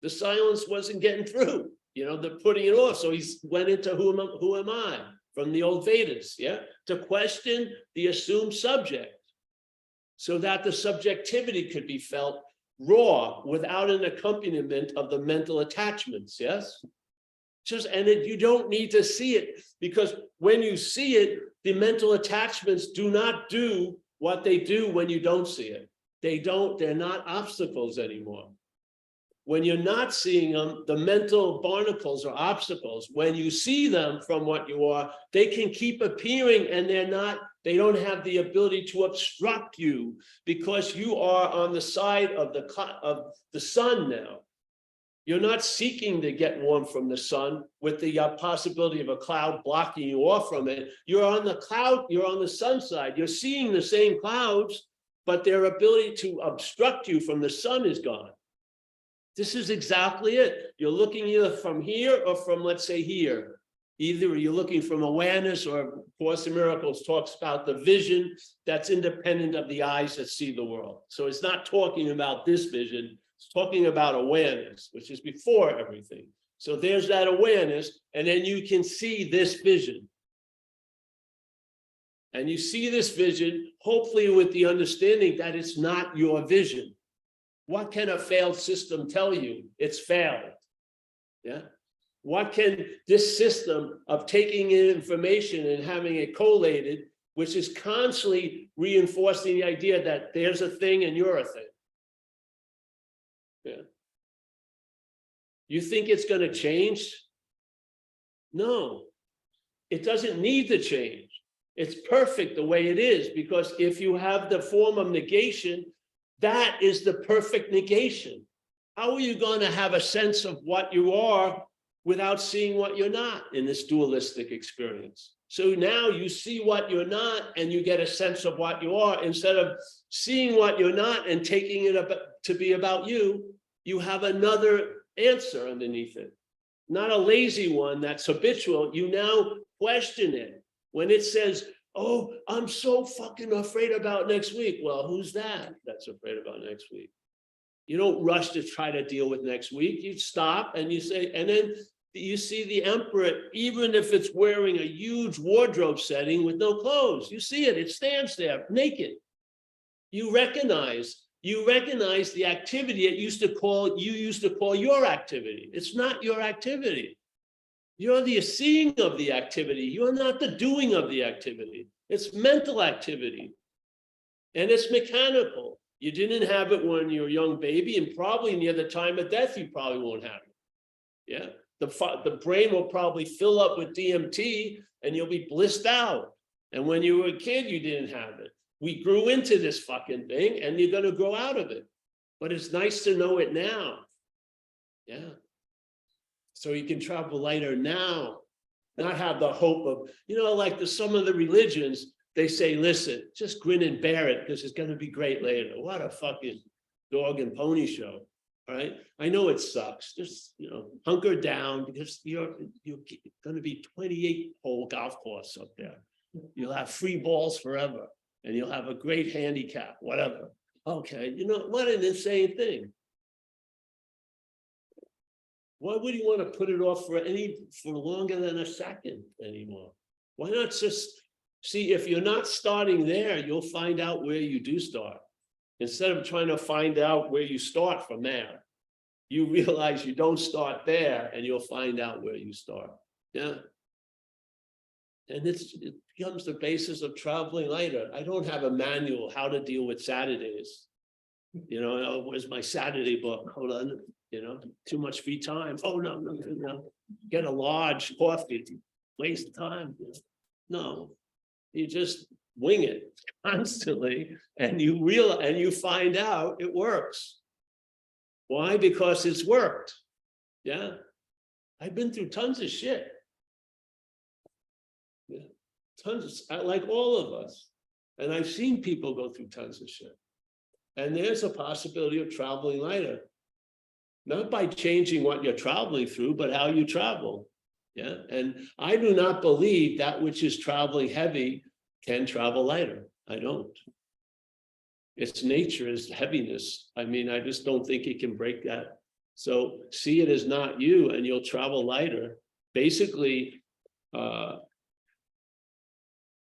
Speaker 1: The silence wasn't getting through. They're putting it off. So he went into who am I from the old Vedas, yeah, to question the assumed subject, so that the subjectivity could be felt raw without an accompaniment of the mental attachments. Yes, you don't need to see it, because when you see it, the mental attachments do not do what they do when you don't see it. They're not obstacles anymore. When you're not seeing them, the mental barnacles are obstacles. When you see them from what you are, they can keep appearing, and they don't have the ability to obstruct you, because you are on the side of the sun now. You're not seeking to get warm from the sun with the possibility of a cloud blocking you off from it. You're on the cloud, you're on the sun side. You're seeing the same clouds, but their ability to obstruct you from the sun is gone. This is exactly it. You're looking either from here or from, let's say, here. Either you're looking from awareness, or Course in Miracles talks about the vision that's independent of the eyes that see the world. So it's not talking about this vision. It's talking about awareness, which is before everything. So there's that awareness, and then you can see this vision. And you see this vision, hopefully with the understanding that it's not your vision. What can a failed system tell you? It's failed. Yeah. What can this system of taking in information and having it collated, which is constantly reinforcing the idea that there's a thing and you're a thing. Yeah. You think it's going to change? No, it doesn't need to change. It's perfect the way it is, because if you have the form of negation, that is the perfect negation. How are you going to have a sense of what you are without seeing what you're not in this dualistic experience? So now you see what you're not and you get a sense of what you are. Instead of seeing what you're not and taking it up to be about you, you have another answer underneath it. Not a lazy one that's habitual. You now question it. When it says, oh, I'm so fucking afraid about next week. Well, who's that that's afraid about next week? You don't rush to try to deal with next week. You stop and you say, and then you see the emperor, even if it's wearing a huge wardrobe setting with no clothes, you see it, it stands there naked. You recognize the activity you used to call your activity. It's not your activity. You're the seeing of the activity. You're not the doing of the activity. It's mental activity. And it's mechanical. You didn't have it when you were a young baby, and probably near the time of death, you probably won't have it. Yeah. The brain will probably fill up with DMT and you'll be blissed out. And when you were a kid, you didn't have it. We grew into this fucking thing and you're going to grow out of it. But it's nice to know it now. Yeah. So you can travel lighter now, not have the hope of, like some of the religions, they say, listen, just grin and bear it because it's going to be great later. What a fucking dog and pony show, right? I know it sucks. Just, hunker down because you're going to be 28-hole golf course up there. You'll have free balls forever and you'll have a great handicap, whatever. Okay, what an insane thing. Why would you want to put it off for longer than a second anymore? Why not just see, if you're not starting there, you'll find out where you do start. Instead of trying to find out where you start from there, you realize you don't start there and you'll find out where you start. Yeah. And it becomes the basis of traveling lighter. I don't have a manual how to deal with Saturdays. Where's my Saturday book? Hold on. Too much free time. Oh, no. Get a large coffee. Waste of time. No, you just wing it constantly and you find out it works. Why? Because it's worked. Yeah. I've been through tons of shit. Yeah. Tons, like all of us. And I've seen people go through tons of shit. And there's a possibility of traveling lighter. Not by changing what you're traveling through, but how you travel. Yeah. And I do not believe that which is traveling heavy can travel lighter. I don't. Its nature is heaviness. I mean, I just don't think it can break that. So see it as not you and you'll travel lighter. Basically,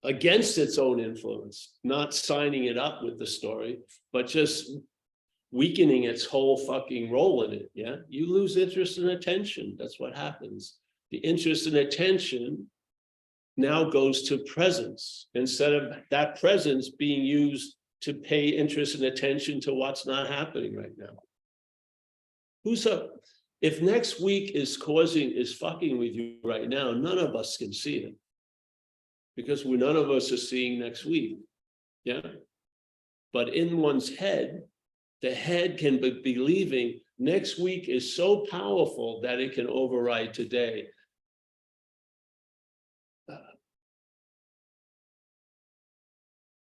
Speaker 1: against its own influence, not signing it up with the story, but just weakening its whole fucking role in it. Yeah, you lose interest and attention. That's what happens. The interest and attention now goes to presence instead of that presence being used to pay interest and attention to what's not happening right now. Who's up? If next week is fucking with you right now, none of us can see it because none of us are seeing next week. Yeah, but in one's head, the head can be believing next week is so powerful that it can override today.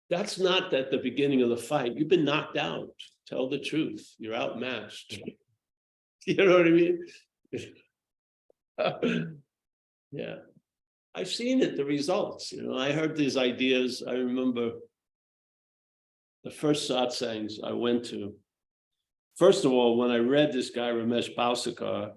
Speaker 1: That's not at the beginning of the fight. You've been knocked out. Tell the truth. You're outmatched. You know what I mean? Yeah. I've seen it, the results. I heard these ideas. I remember the first satsangs I went to. First of all, when I read this guy, Ramesh Balsekar,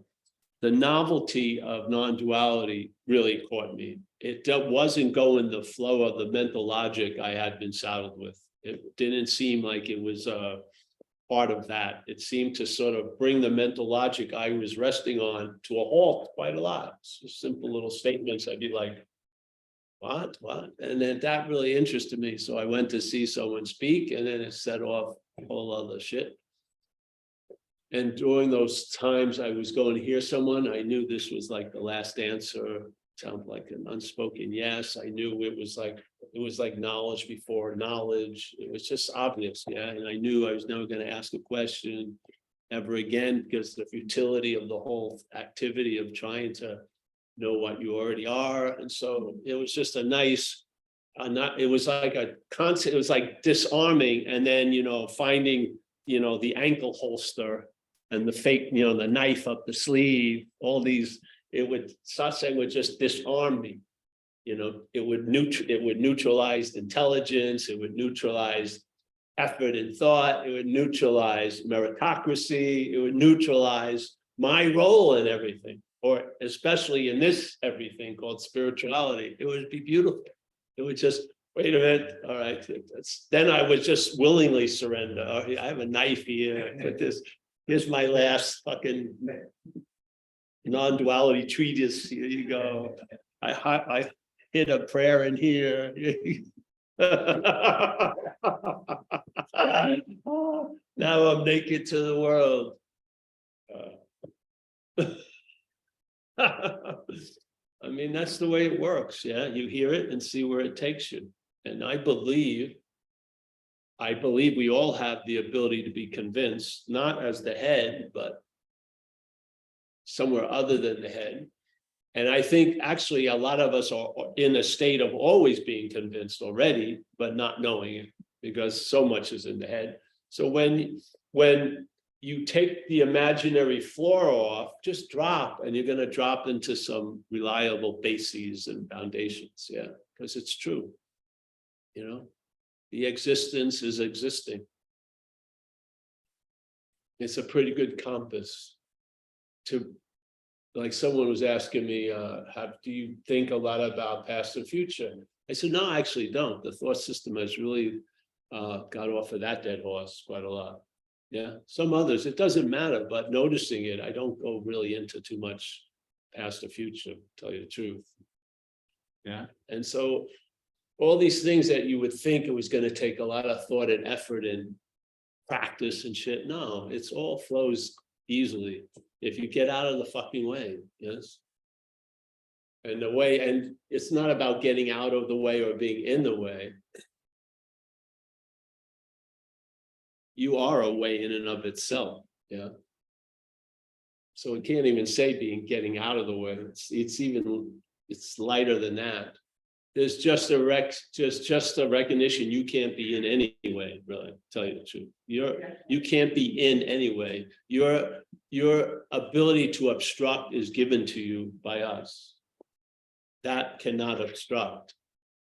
Speaker 1: the novelty of non-duality really caught me. It wasn't going the flow of the mental logic I had been saddled with. It didn't seem like it was part of that. It seemed to sort of bring the mental logic I was resting on to a halt quite a lot. Just simple little statements. I'd be like, what? And then that really interested me. So I went to see someone speak, and then it set off a whole other shit. And during those times I was going to hear someone, I knew this was like the last answer. Sounded like an unspoken yes. I knew it was like knowledge before knowledge. It was just obvious, yeah. And I knew I was never going to ask a question ever again, because the futility of the whole activity of trying to know what you already are. And so it was just a nice, it was like a concept. It was like disarming, and then finding the ankle holster and the fake, the knife up the sleeve, all these. Satsang would just disarm me. It would neutralize intelligence. It would neutralize effort and thought. It would neutralize meritocracy. It would neutralize my role in everything, or especially in this everything called spirituality. It would be beautiful. It would just, wait a minute, all right. Then I would just willingly surrender. Oh, I have a knife here. Put this. Here's my last fucking non-duality treatise. Here you go. I hid a prayer in here. Now I'm naked to the world. I mean, that's the way it works. Yeah, you hear it and see where it takes you. And I believe we all have the ability to be convinced, not as the head, but somewhere other than the head. And I think actually a lot of us are in a state of always being convinced already, but not knowing it, because so much is in the head. So when you take the imaginary floor off, just drop, and you're going to drop into some reliable bases and foundations. Yeah, because it's true. The existence is existing. It's a pretty good compass to, like someone was asking me, do you think a lot about past and future? I said, no, I actually don't. The thought system has really got off of that dead horse quite a lot. Yeah, some others, it doesn't matter, but noticing it, I don't go really into too much past or future, to tell you the truth. Yeah, and so all these things that you would think it was going to take a lot of thought and effort and practice and shit, no, it's all flows easily if you get out of the fucking way. Yes. And the way, and it's not about getting out of the way or being in the way. You are a way in and of itself. Yeah. So we can't even say getting out of the way. It's lighter than that. There's just a recognition you can't be in any way, really, tell you the truth. You can't be in any way. Your ability to obstruct is given to you by us. That cannot obstruct.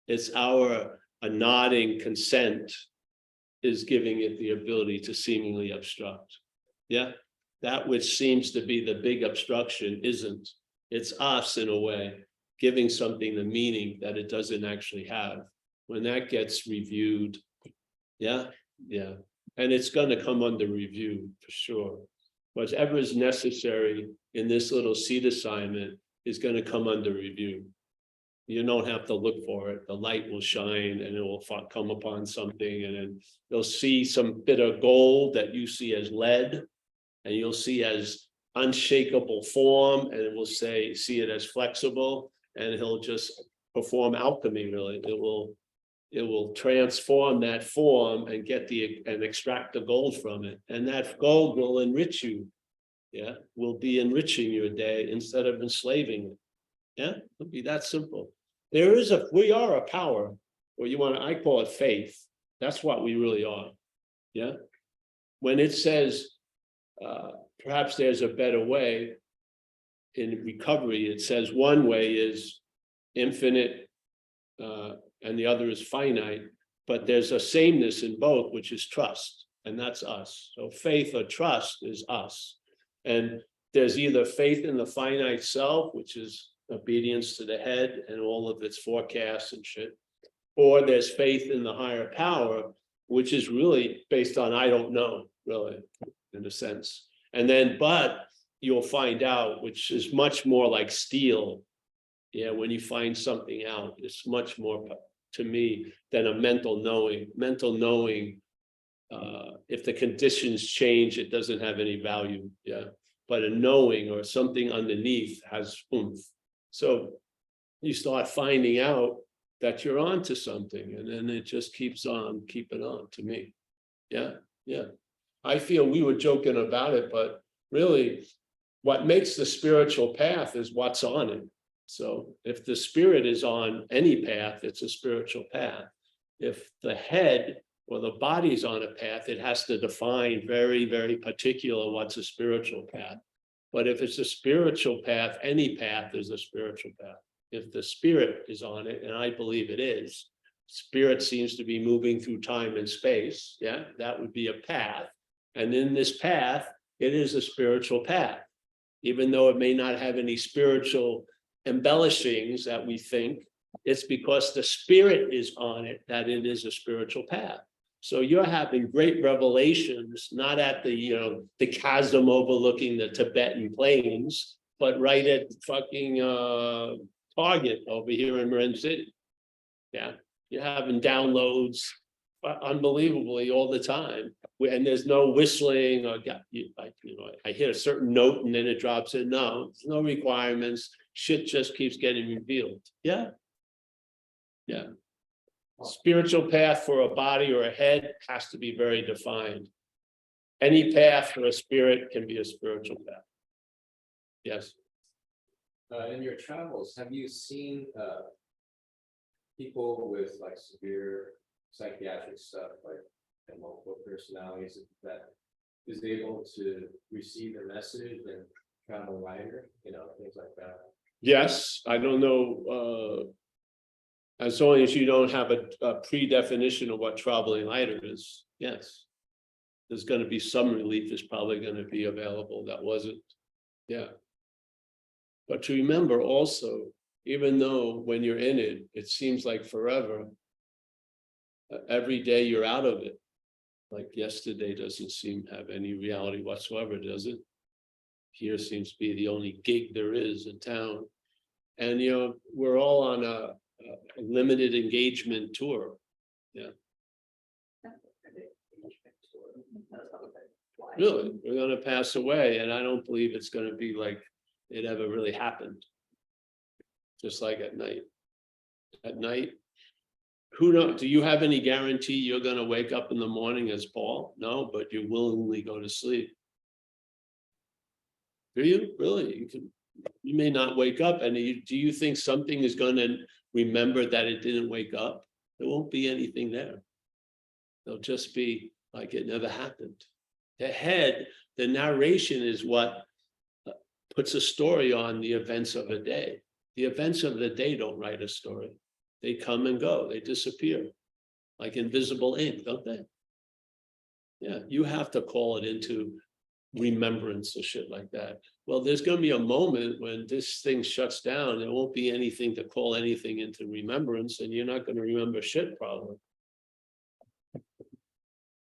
Speaker 1: It's a nodding consent is giving it the ability to seemingly obstruct. Yeah, that which seems to be the big obstruction isn't. It's us in a way, giving something the meaning that it doesn't actually have. When that gets reviewed, yeah, and it's going to come under review for sure. Whatever is necessary in this little seed assignment is going to come under review. You don't have to look for it. The light will shine and it will come upon something, and then you'll see some bit of gold that you see as lead, and you'll see as unshakable form, and it will see it as flexible, and he'll just perform alchemy. Really, it will transform that form and and extract the gold from it, and that gold will enrich you. Yeah, will be enriching your day instead of enslaving it. Yeah, it'll be that simple. We are a power, or I call it faith. That's what we really are. Yeah. When it says, perhaps there's a better way in recovery, it says one way is infinite, and the other is finite, but there's a sameness in both, which is trust, and that's us. So faith or trust is us. And there's either faith in the finite self, which is obedience to the head and all of its forecasts and shit, or there's faith in the higher power, which is really based on I don't know, really, in a sense. And then, but you'll find out, which is much more like steel. Yeah, when you find something out, it's much more to me than a mental knowing. Mental knowing, if the conditions change, it doesn't have any value. Yeah, but a knowing or something underneath has oomph. So you start finding out that you're onto something, and then it just keeps on keeping on to me. Yeah, yeah. I feel we were joking about it, but really what makes the spiritual path is what's on it. So if the spirit is on any path, it's a spiritual path. If the head or the body's on a path, it has to define very, very particular what's a spiritual path. But if it's a spiritual path, any path is a spiritual path. If the spirit is on it, and I believe it is, spirit seems to be moving through time and space. Yeah, that would be a path. And in this path, it is a spiritual path, even though it may not have any spiritual embellishings that we think. It's because the spirit is on it that it is a spiritual path. So you're having great revelations, not at the the chasm overlooking the Tibetan plains, but right at fucking Target over here in Marin City. Yeah, you're having downloads unbelievably all the time, and there's no whistling or I hear a certain note and then it drops in. No, there's no requirements. Shit just keeps getting revealed. Yeah, yeah. Spiritual path for a body or a head has to be very defined. Any path for a spirit can be a spiritual path. Yes.
Speaker 3: In your travels, have you seen people with like severe psychiatric stuff, like multiple personalities, that is able to receive the message and travel lighter, things like that?
Speaker 1: Yes, I don't know. As long as you don't have a pre-definition of what traveling lighter is, yes. There's going to be some relief is probably going to be available that wasn't. Yeah. But to remember also, even though when you're in it, it seems like forever, every day you're out of it. Like yesterday doesn't seem to have any reality whatsoever, does it? Here seems to be the only gig there is in town. And, we're all on a limited engagement tour. Yeah. Really, we're going to pass away, and I don't believe it's going to be like it ever really happened. Just like at night. At night, who knows? Do you have any guarantee you're going to wake up in the morning as Paul? No, but you willingly go to sleep. Do you really? You may not wake up, and do you think something is going to remember that it didn't wake up? There won't be anything there. They'll just be like it never happened. The head, the narration is what puts a story on the events of a day. The events of the day don't write a story. They come and go, they disappear, like invisible ink, don't they? Yeah, you have to call it into remembrance or shit like that. Well, there's going to be a moment when this thing shuts down. There won't be anything to call anything into remembrance, and you're not going to remember shit probably.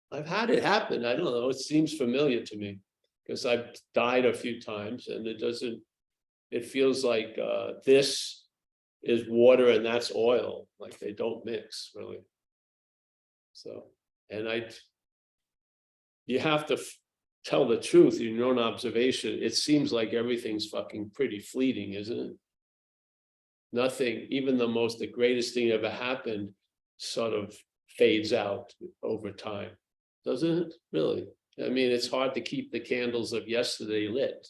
Speaker 1: I've had it happen. I don't know. It seems familiar to me because I've died a few times, and it feels like this is water and that's oil. Like they don't mix really. So, and you have to tell the truth in your own observation. It seems like everything's fucking pretty fleeting, isn't it? Nothing, even the greatest thing ever happened sort of fades out over time. Doesn't it? Really? I mean, it's hard to keep the candles of yesterday lit.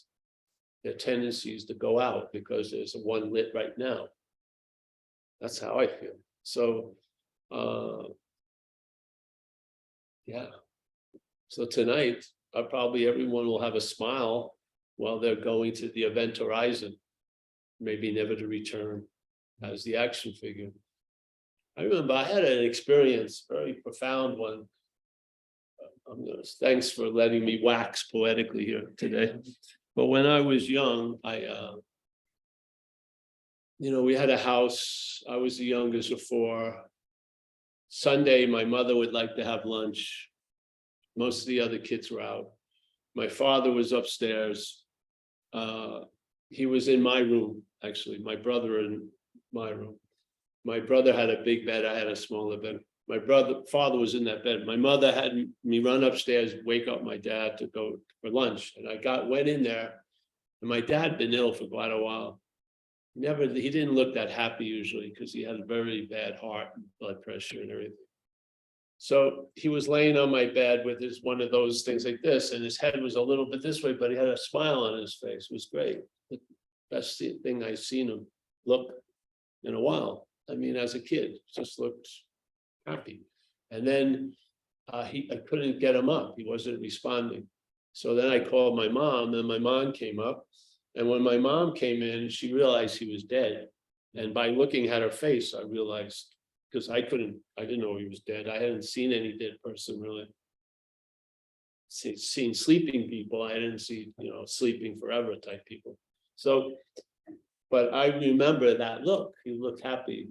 Speaker 1: Their tendency is to go out because there's one lit right now. That's how I feel. So, yeah. So tonight, probably everyone will have a smile while they're going to the event horizon, maybe never to return as the action figure. I remember I had an experience, very profound one. Thanks for letting me wax poetically here today. But when I was young, we had a house. I was the youngest of four. Sunday, my mother would like to have lunch. Most of the other kids were out. My father was upstairs. He was in my room, actually, my brother in my room. My brother had a big bed, I had a smaller bed. My father was in that bed. My mother had me run upstairs, wake up my dad to go for lunch. And I went in there, and my dad had been ill for quite a while. He didn't look that happy usually because he had a very bad heart and blood pressure and everything. So he was laying on my bed with one of those things like this, and his head was a little bit this way, but he had a smile on his face. It was great. The best thing I've seen him look in a while. I mean, as a kid, just looked happy. And then I couldn't get him up. He wasn't responding. So then I called my mom, and my mom came up. And when my mom came in, she realized he was dead. And by looking at her face, I realized, because I didn't know he was dead. I hadn't seen any dead person really. Seen sleeping people. I didn't see, sleeping forever type people. So, but I remember that look. He looked happy.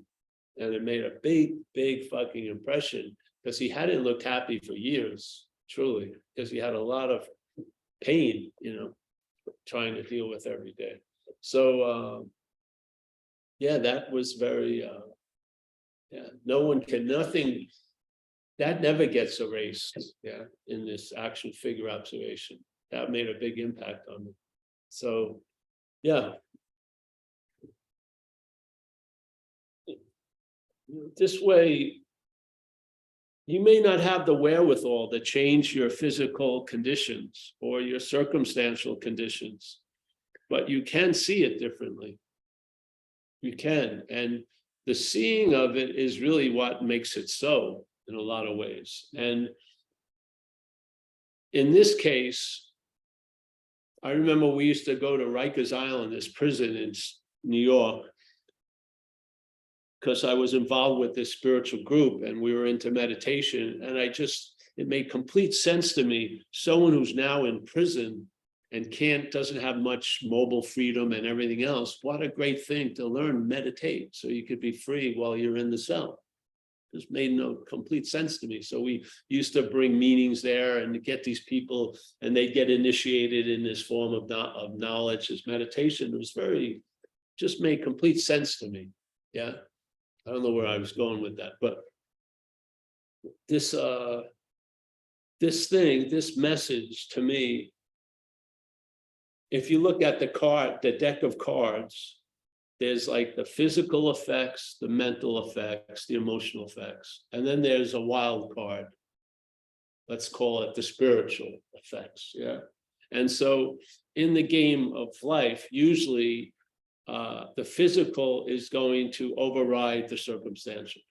Speaker 1: And it made a big, big fucking impression because he hadn't looked happy for years, truly, because he had a lot of pain, trying to deal with every day. So, that was very, nothing, that never gets erased, in this action figure observation. That made a big impact on me. So, this way, you may not have the wherewithal to change your physical conditions or your circumstantial conditions, but you can see it differently. You can, and the seeing of it is really what makes it so in a lot of ways. And in this case, I remember we used to go to Rikers Island, this prison in New York, because I was involved with this spiritual group and we were into meditation. And it made complete sense to me. Someone who's now in prison and doesn't have much mobile freedom and everything else, what a great thing to learn, meditate, so you could be free while you're in the cell. This made complete sense to me. So we used to bring meetings there and get these people, and they get initiated in this form of knowledge, as meditation. It was just made complete sense to me. Yeah. I don't know where I was going with that, but this message to me, if you look at the deck of cards, there's like the physical effects, the mental effects, the emotional effects, and then there's a wild card. Let's call it the spiritual effects. Yeah. And so in the game of life, usually the physical is going to override the circumstantial.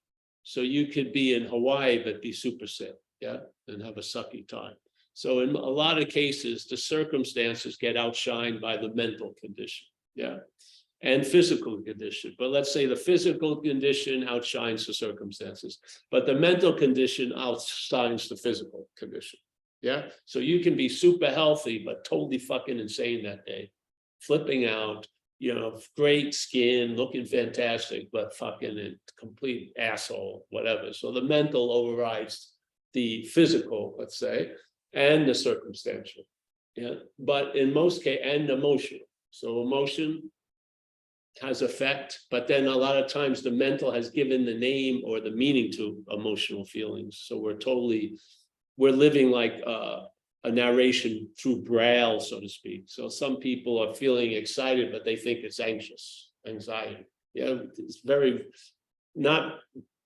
Speaker 1: So you could be in Hawaii, but be super sick, and have a sucky time. So in a lot of cases, the circumstances get outshined by the mental condition, and physical condition. But let's say the physical condition outshines the circumstances, but the mental condition outshines the physical condition, So you can be super healthy, but totally fucking insane that day, flipping out, great skin, looking fantastic, but fucking a complete asshole, whatever. So the mental overrides the physical, let's say, and the circumstantial. But in most cases, and emotional. So emotion has effect, but then a lot of times the mental has given the name or the meaning to emotional feelings. So we're living like a narration through braille, so to speak. So some people are feeling excited, but they think it's anxiety. It's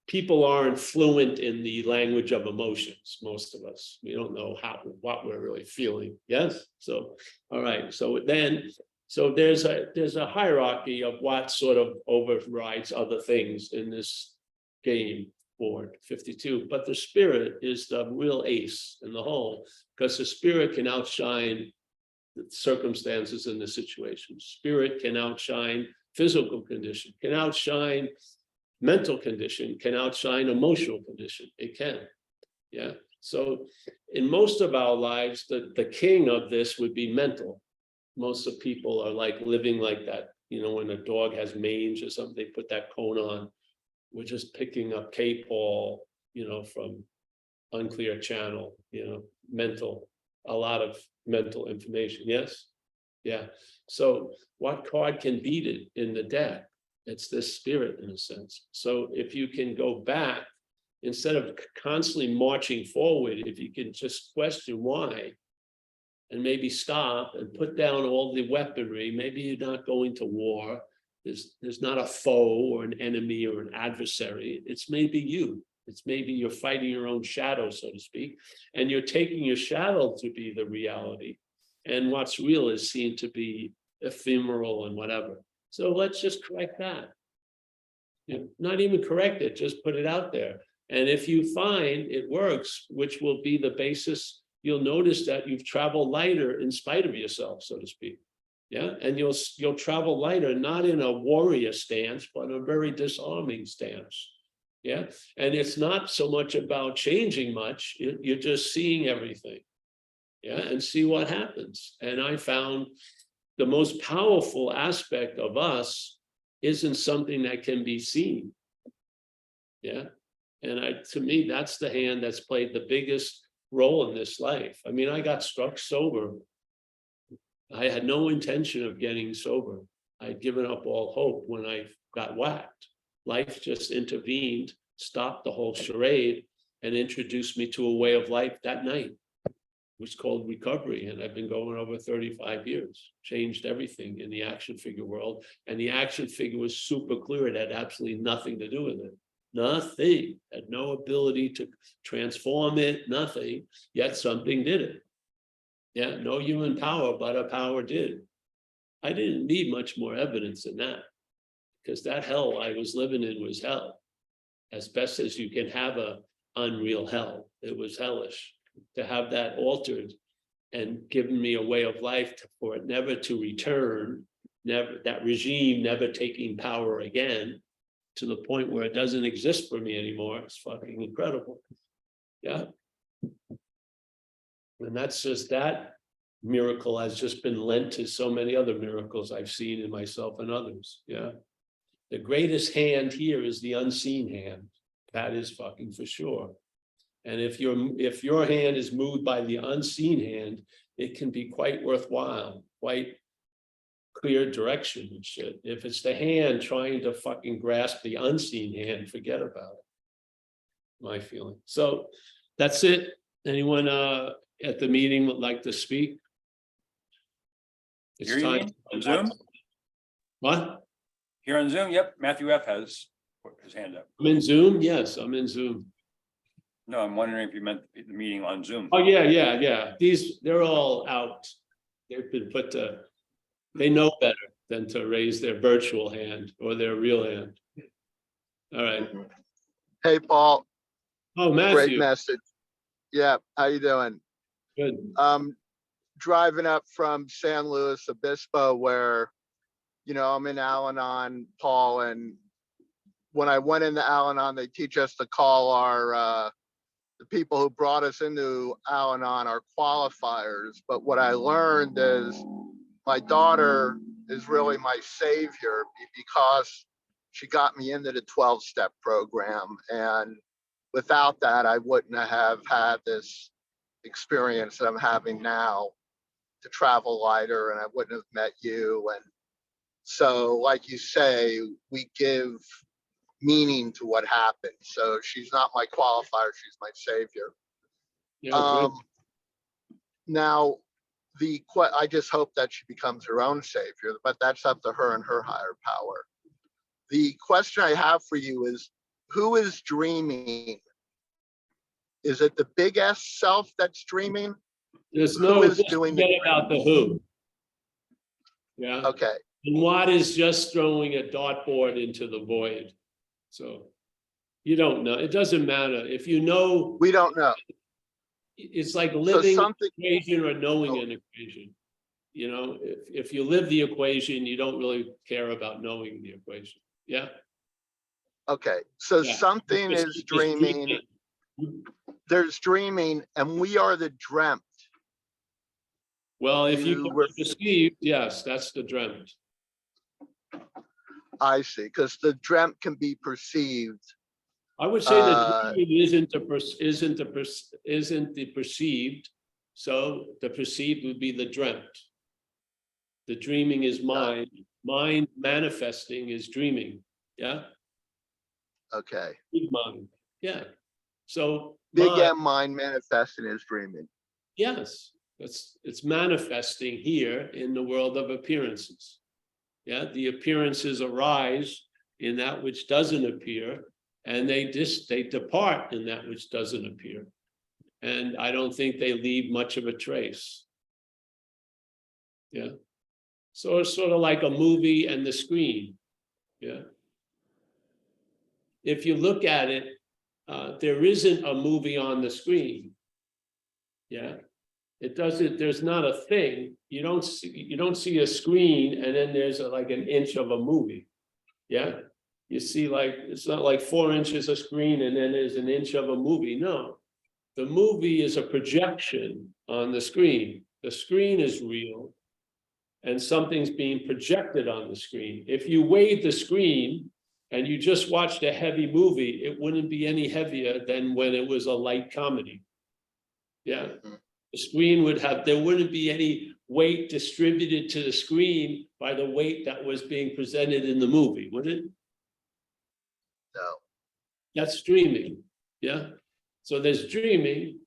Speaker 1: people aren't fluent in the language of emotions, most of us. We don't know what we're really feeling. Yes. So, all right. So there's a hierarchy of what sort of overrides other things in this game board 52, but the spirit is the real ace in the hole, because the spirit can outshine the circumstances and the situation. Spirit can outshine physical condition, can outshine mental condition, can outshine emotional condition. It can. So in most of our lives, the king of this would be mental most of people are like living like that. You know, when a dog has mange or something, they put that cone on. We're just picking up K-Paul, you know, from unclear channel, you know, a lot of mental information. Yes. Yeah. So what card can beat it in the deck? It's this spirit in a sense. So if you can go back, instead of constantly marching forward, if you can just question why, and maybe stop and put down all the weaponry, maybe you're not going to war. There's not a foe or an enemy or an adversary. It's maybe you. It's maybe you're fighting your own shadow, so to speak, and you're taking your shadow to be the reality. And what's real is seen to be ephemeral and whatever. So let's just correct that. You know, not even correct it, just put it out there. And if you find it works, which will be the basis, you'll notice that you've traveled lighter in spite of yourself, so to speak. Yeah, and you'll travel lighter, not in a warrior stance, but a very disarming stance. Yeah, and it's not so much about changing much, you're just seeing everything. Yeah, and see what happens. And I found the most powerful aspect of us isn't something that can be seen. Yeah, and to me, that's the hand that's played the biggest role in this life. I mean, I got struck sober. I had no intention of getting sober. I'd given up all hope when I got whacked. Life just intervened, stopped the whole charade, and introduced me to a way of life that night. It was called recovery, and I've been going over 35 years. Changed everything in the action figure world, and the action figure was super clear. It had absolutely nothing to do with it. Nothing. Had no ability to transform it, nothing, yet something did it. Yeah, no human power, but a power did. I didn't need much more evidence than that, because that hell I was living in was hell. As best as you can have a unreal hell. It was hellish. To have that altered and given me a way of life for it never to return, never, that regime never taking power again, to the point where it doesn't exist for me anymore. It's fucking incredible. Yeah. And that's just, that miracle has just been lent to so many other miracles I've seen in myself and others. Yeah. The greatest hand here is the unseen hand. That is fucking for sure. And if your hand is moved by the unseen hand, it can be quite worthwhile, quite clear direction and shit. If it's the hand trying to fucking grasp the unseen hand, forget about it. My feeling. So that's it. Anyone at the meeting would like to speak? It's
Speaker 4: Here, you
Speaker 1: time.
Speaker 4: mean? On Zoom?
Speaker 1: What?
Speaker 4: Here on Zoom? Yep, Matthew F. has put his hand up.
Speaker 1: I'm in Zoom? Yes, I'm in Zoom.
Speaker 4: No, I'm wondering if you meant the meeting on Zoom.
Speaker 1: Oh, yeah. They're all out. They've been put to, they know better than to raise their virtual hand or their real hand. All right.
Speaker 5: Hey, Paul,
Speaker 1: Oh,
Speaker 5: great
Speaker 1: Matthew,
Speaker 5: message. Yeah, how you doing?
Speaker 1: good.
Speaker 5: Driving up from San Luis Obispo, where, you know, I'm in Al-Anon, Paul, and when I went into Al-Anon, they teach us to call our the people who brought us into Al-Anon our qualifiers. But what I learned is my daughter is really my savior, because she got me into the 12-step program. And without that, I wouldn't have had this experience that I'm having now, to travel lighter, and I wouldn't have met you. And so, like you say, we give meaning to what happened. So she's not my qualifier, she's my savior.
Speaker 1: Yeah, good.
Speaker 5: Now, I just hope that she becomes her own savior, but that's up to her and her higher power. The question I have for you is, who is dreaming? Is it the big S self that's dreaming?
Speaker 1: There's
Speaker 5: Who
Speaker 1: no,
Speaker 5: is
Speaker 1: just
Speaker 5: doing
Speaker 1: forget
Speaker 5: the
Speaker 1: about the who. Yeah.
Speaker 5: Okay,
Speaker 1: And what is just throwing a dartboard into the void. So you don't know. It doesn't matter. If you know,
Speaker 5: we don't know.
Speaker 1: it's like
Speaker 5: So
Speaker 1: living an
Speaker 5: something,
Speaker 1: equation or knowing
Speaker 5: Oh.
Speaker 1: an equation. You know, if you live the equation, you don't really care about knowing the equation. Yeah.
Speaker 5: okay, so
Speaker 1: Yeah.
Speaker 5: something
Speaker 1: Just-
Speaker 5: is
Speaker 1: just
Speaker 5: dreaming, there's dreaming, and we are the dreamt.
Speaker 1: Well, if you
Speaker 5: You
Speaker 1: can
Speaker 5: were-
Speaker 1: perceive, yes, that's the dreamt.
Speaker 5: I see, because the dreamt can be perceived.
Speaker 1: I would say that
Speaker 5: Uh,
Speaker 1: dreaming isn't the perceived. So the perceived would be the dreamt. The dreaming is mind. Mind manifesting is dreaming. Yeah,
Speaker 5: Okay.
Speaker 1: big mind. Yeah. So
Speaker 5: Big
Speaker 1: mind,
Speaker 5: M mind manifesting is dreaming.
Speaker 1: yes, it's manifesting here in the world of appearances. Yeah, the appearances arise in that which doesn't appear, and they depart in that which doesn't appear. And I don't think they leave much of a trace. Yeah. So it's sort of like a movie and the screen. Yeah. If you look at it, there isn't a movie on the screen. Yeah. It doesn't, there's not a thing. You don't see a screen and then there's like an inch of a movie. Yeah. You see, like, it's not like 4 inches of screen and then there's an inch of a movie. No. The movie is a projection on the screen. The screen is real and something's being projected on the screen. If you weighed the screen and you just watched a heavy movie, it wouldn't be any heavier than when it was a light comedy. Yeah. The screen would have, there wouldn't be any weight distributed to the screen by the weight that was being presented in the movie, would it?
Speaker 5: No.
Speaker 1: That's dreaming. Yeah. So there's dreaming.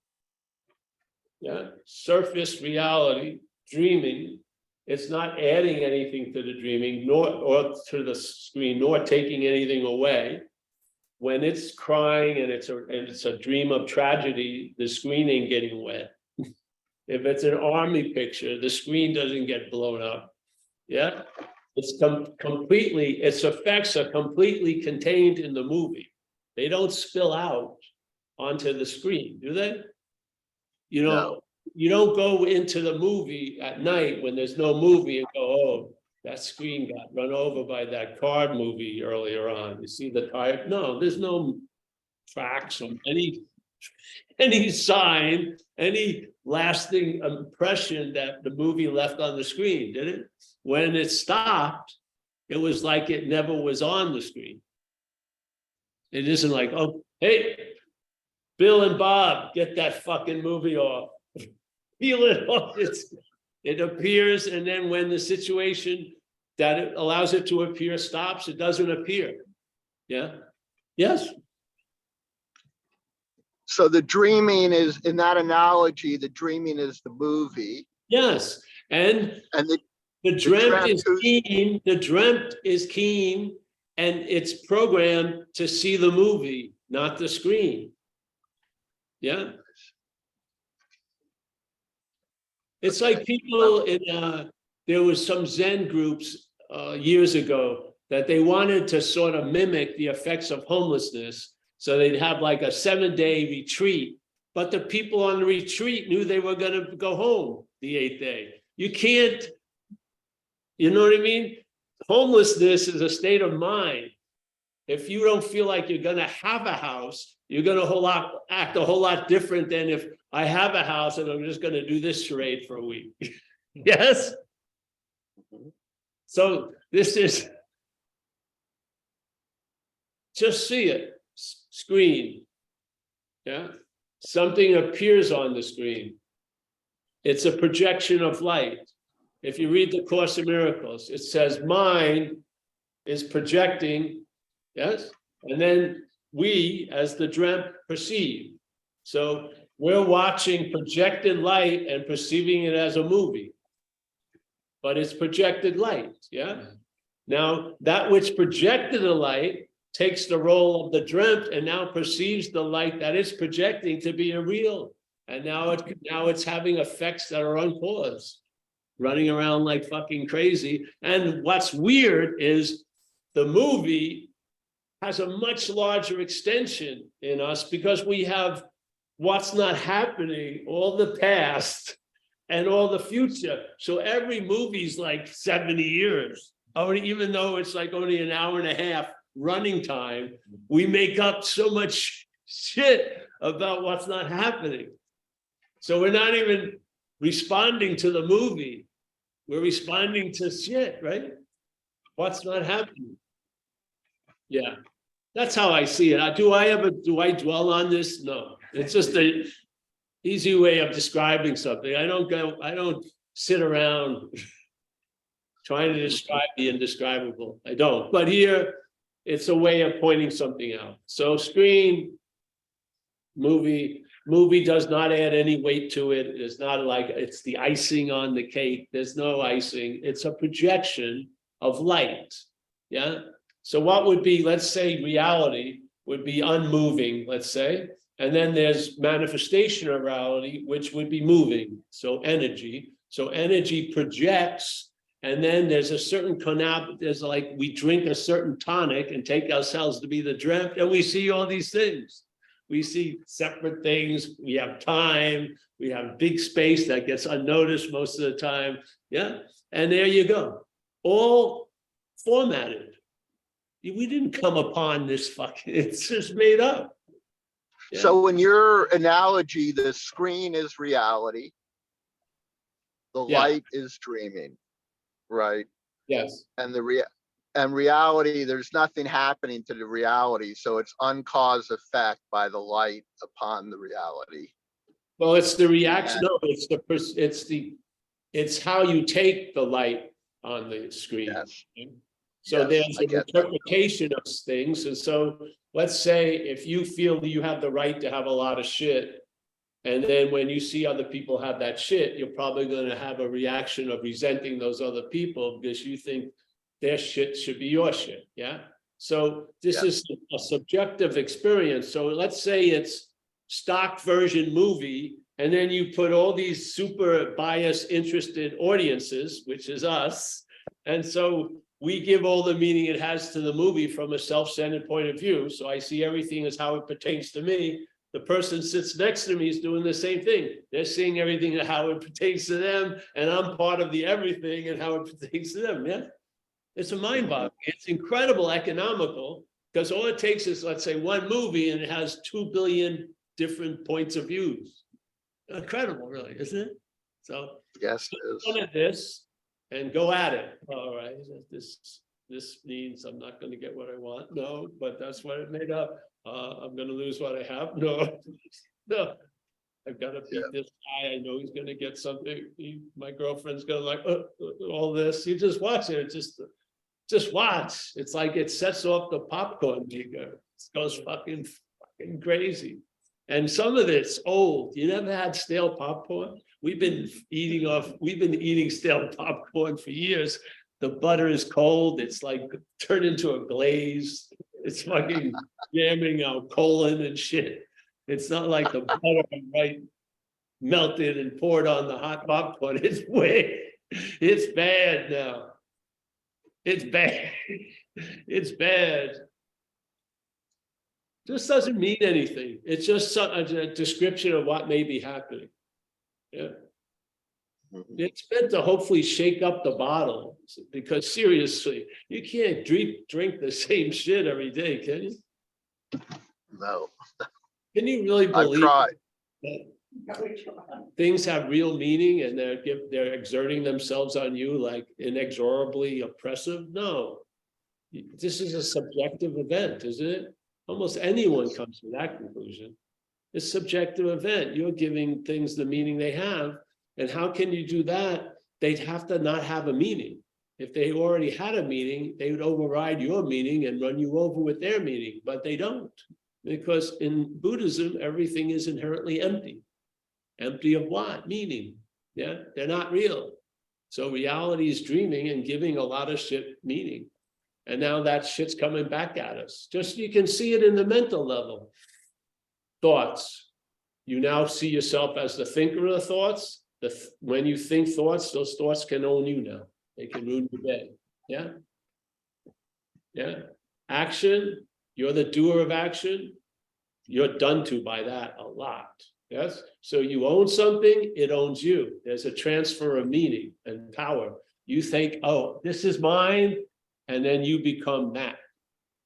Speaker 1: Yeah. Surface reality, dreaming. It's not adding anything to the dreaming, nor or to the screen, nor taking anything away. When it's crying and it's a dream of tragedy, the screen ain't getting wet. If it's an army picture, the screen doesn't get blown up. Yeah, it's completely, its effects are completely contained in the movie. They don't spill out onto the screen, do they? You know,
Speaker 5: No.
Speaker 1: you don't go into the movie at night when there's no movie and go, oh, that screen got run over by that car movie earlier on. You see the tire? No, there's no tracks or any sign, any lasting impression that the movie left on the screen, did it? When it stopped, it was like it never was on the screen. It isn't like, oh, hey, Bill and Bob, get that fucking movie off. Feel it off. It appears, and then when the situation that it allows it to appear stops, it doesn't appear. Yeah. Yes.
Speaker 5: So the dreaming is, in that analogy, the dreaming is the movie.
Speaker 1: Yes. And
Speaker 5: And
Speaker 1: the dreamt
Speaker 5: dreamt
Speaker 1: is keen. The dreamt is keen, and it's programmed to see the movie, not the screen. Yeah. It's like people in there was some Zen groups years ago that they wanted to sort of mimic the effects of homelessness. So they'd have like a 7-day retreat, but the people on the retreat knew they were going to go home the 8th day. You can't, you know what I mean? Homelessness is a state of mind. If you don't feel like you're going to have a house, you're going to act a whole lot different than if I have a house and I'm just going to do this charade for a week. Yes. So this is, just see it, screen. Yeah. Something appears on the screen. It's a projection of light. If you read the Course in Miracles, it says mind is projecting, yes, and then we as the dreamt perceive. So we're watching projected light and perceiving it as a movie, but it's projected light. Yeah. Now that which projected the light takes the role of the dreamt and now perceives the light that it's projecting to be a real. And now it's having effects that are uncaused, running around like fucking crazy. And what's weird is the movie has a much larger extension in us because we have what's not happening, all the past and all the future. So every movie's like 70 years, even though it's like only an hour and a half running time, we make up so much shit about what's not happening. So we're not even responding to the movie. We're responding to shit, right? What's not happening? Yeah, that's how I see it. Do I dwell on this? No, it's just a easy way of describing something. I don't sit around trying to describe the indescribable. I don't, but here it's a way of pointing something out. So screen, movie does not add any weight to it. It's not like it's the icing on the cake. There's no icing. It's a projection of light. Yeah. So what would be, let's say reality would be unmoving, let's say, and then there's manifestation of reality, which would be moving. So energy. So energy projects, and then there's a certain there's like we drink a certain tonic and take ourselves to be the dreamt, and we see all these things. We see separate things. We have time. We have big space that gets unnoticed most of the time. Yeah. And there you go. All formatted. We didn't come upon this fucking, it's just made up. Yeah.
Speaker 5: So in your analogy, the screen is reality. The
Speaker 1: Yeah.
Speaker 5: light is dreaming, right?
Speaker 1: Yes.
Speaker 5: And reality, there's nothing happening to the reality. So it's uncause effect by the light upon the reality.
Speaker 1: Well, it's the reaction. No, it's how you take the light on the screen.
Speaker 5: Yes.
Speaker 1: So
Speaker 5: Yes,
Speaker 1: there's
Speaker 5: I
Speaker 1: an
Speaker 5: get that.
Speaker 1: interpretation of things. And so let's say if you feel that you have the right to have a lot of shit, and then when you see other people have that shit, you're probably going to have a reaction of resenting those other people because you think their shit should be your shit. Yeah. So this is a subjective experience. So let's say it's stock version movie, and then you put all these super biased, interested audiences, which is us. And so we give all the meaning it has to the movie from a self-centered point of view. So I see everything as how it pertains to me. The person sits next to me is doing the same thing. They're seeing everything and how it pertains to them, and I'm part of the everything and how it pertains to them. Yeah, it's a mind boggling. It's incredible economical because all it takes is, let's say, one movie and it has 2 billion different points of views. Incredible, really, isn't it? So
Speaker 5: Yes, it is.
Speaker 1: one of this and go at it. All right, this means I'm not going to get what I want. No, but that's what it made up. I'm going to lose what I have. No, no. I've got to beat this guy. I know he's going to get something. My girlfriend's going to like all this. You just watch it. Just watch. It's like it sets off the popcorn maker. It goes fucking crazy. And some of it's old. You never had stale popcorn? We've been eating stale popcorn for years. The butter is cold. It's like turned into a glaze. It's fucking jamming our colon and shit. It's not like the butter, right, melted and poured on the hot popcorn. It's bad now. It's bad. It's bad. Just doesn't mean anything. It's just a description of what may be happening. Yeah. It's meant to hopefully shake up the bottle, because seriously, you can't drink the same shit every day, can you?
Speaker 5: No,
Speaker 1: Can you really
Speaker 5: I've
Speaker 1: believe
Speaker 5: tried.
Speaker 1: that things have real meaning and they're exerting themselves on you like inexorably oppressive? No, this is a subjective event, isn't it? Almost anyone comes to that conclusion. It's a subjective event. You're giving things the meaning they have. And how can you do that? They'd have to not have a meaning. If they already had a meaning, they would override your meaning and run you over with their meaning, but they don't. Because in Buddhism, everything is inherently empty. Empty of what? Meaning. Yeah, they're not real. So reality is dreaming and giving a lot of shit meaning. And now that shit's coming back at us. Just you can see it in the mental level. Thoughts. You now see yourself as the thinker of the thoughts. When you think thoughts, those thoughts can own you now. They can ruin your day. Yeah. Yeah. Action. You're the doer of action. You're done to by that a lot. Yes. So you own something, it owns you. There's a transfer of meaning and power. You think, oh, this is mine. And then you become that.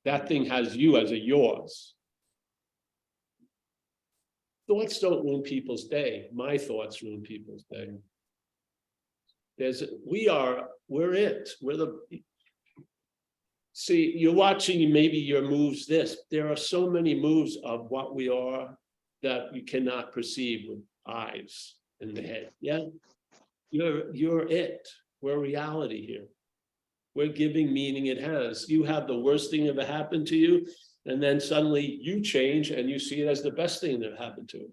Speaker 1: That thing has you as a yours. thoughts don't ruin people's day. My thoughts ruin people's day. We're it. We're the. See, you're watching maybe your moves this. There are so many moves of what we are that you cannot perceive with eyes in the head. Yeah. You're it. We're reality here. We're giving meaning it has. You have the worst thing ever happened to you, and then suddenly you change and you see it as the best thing that happened to you.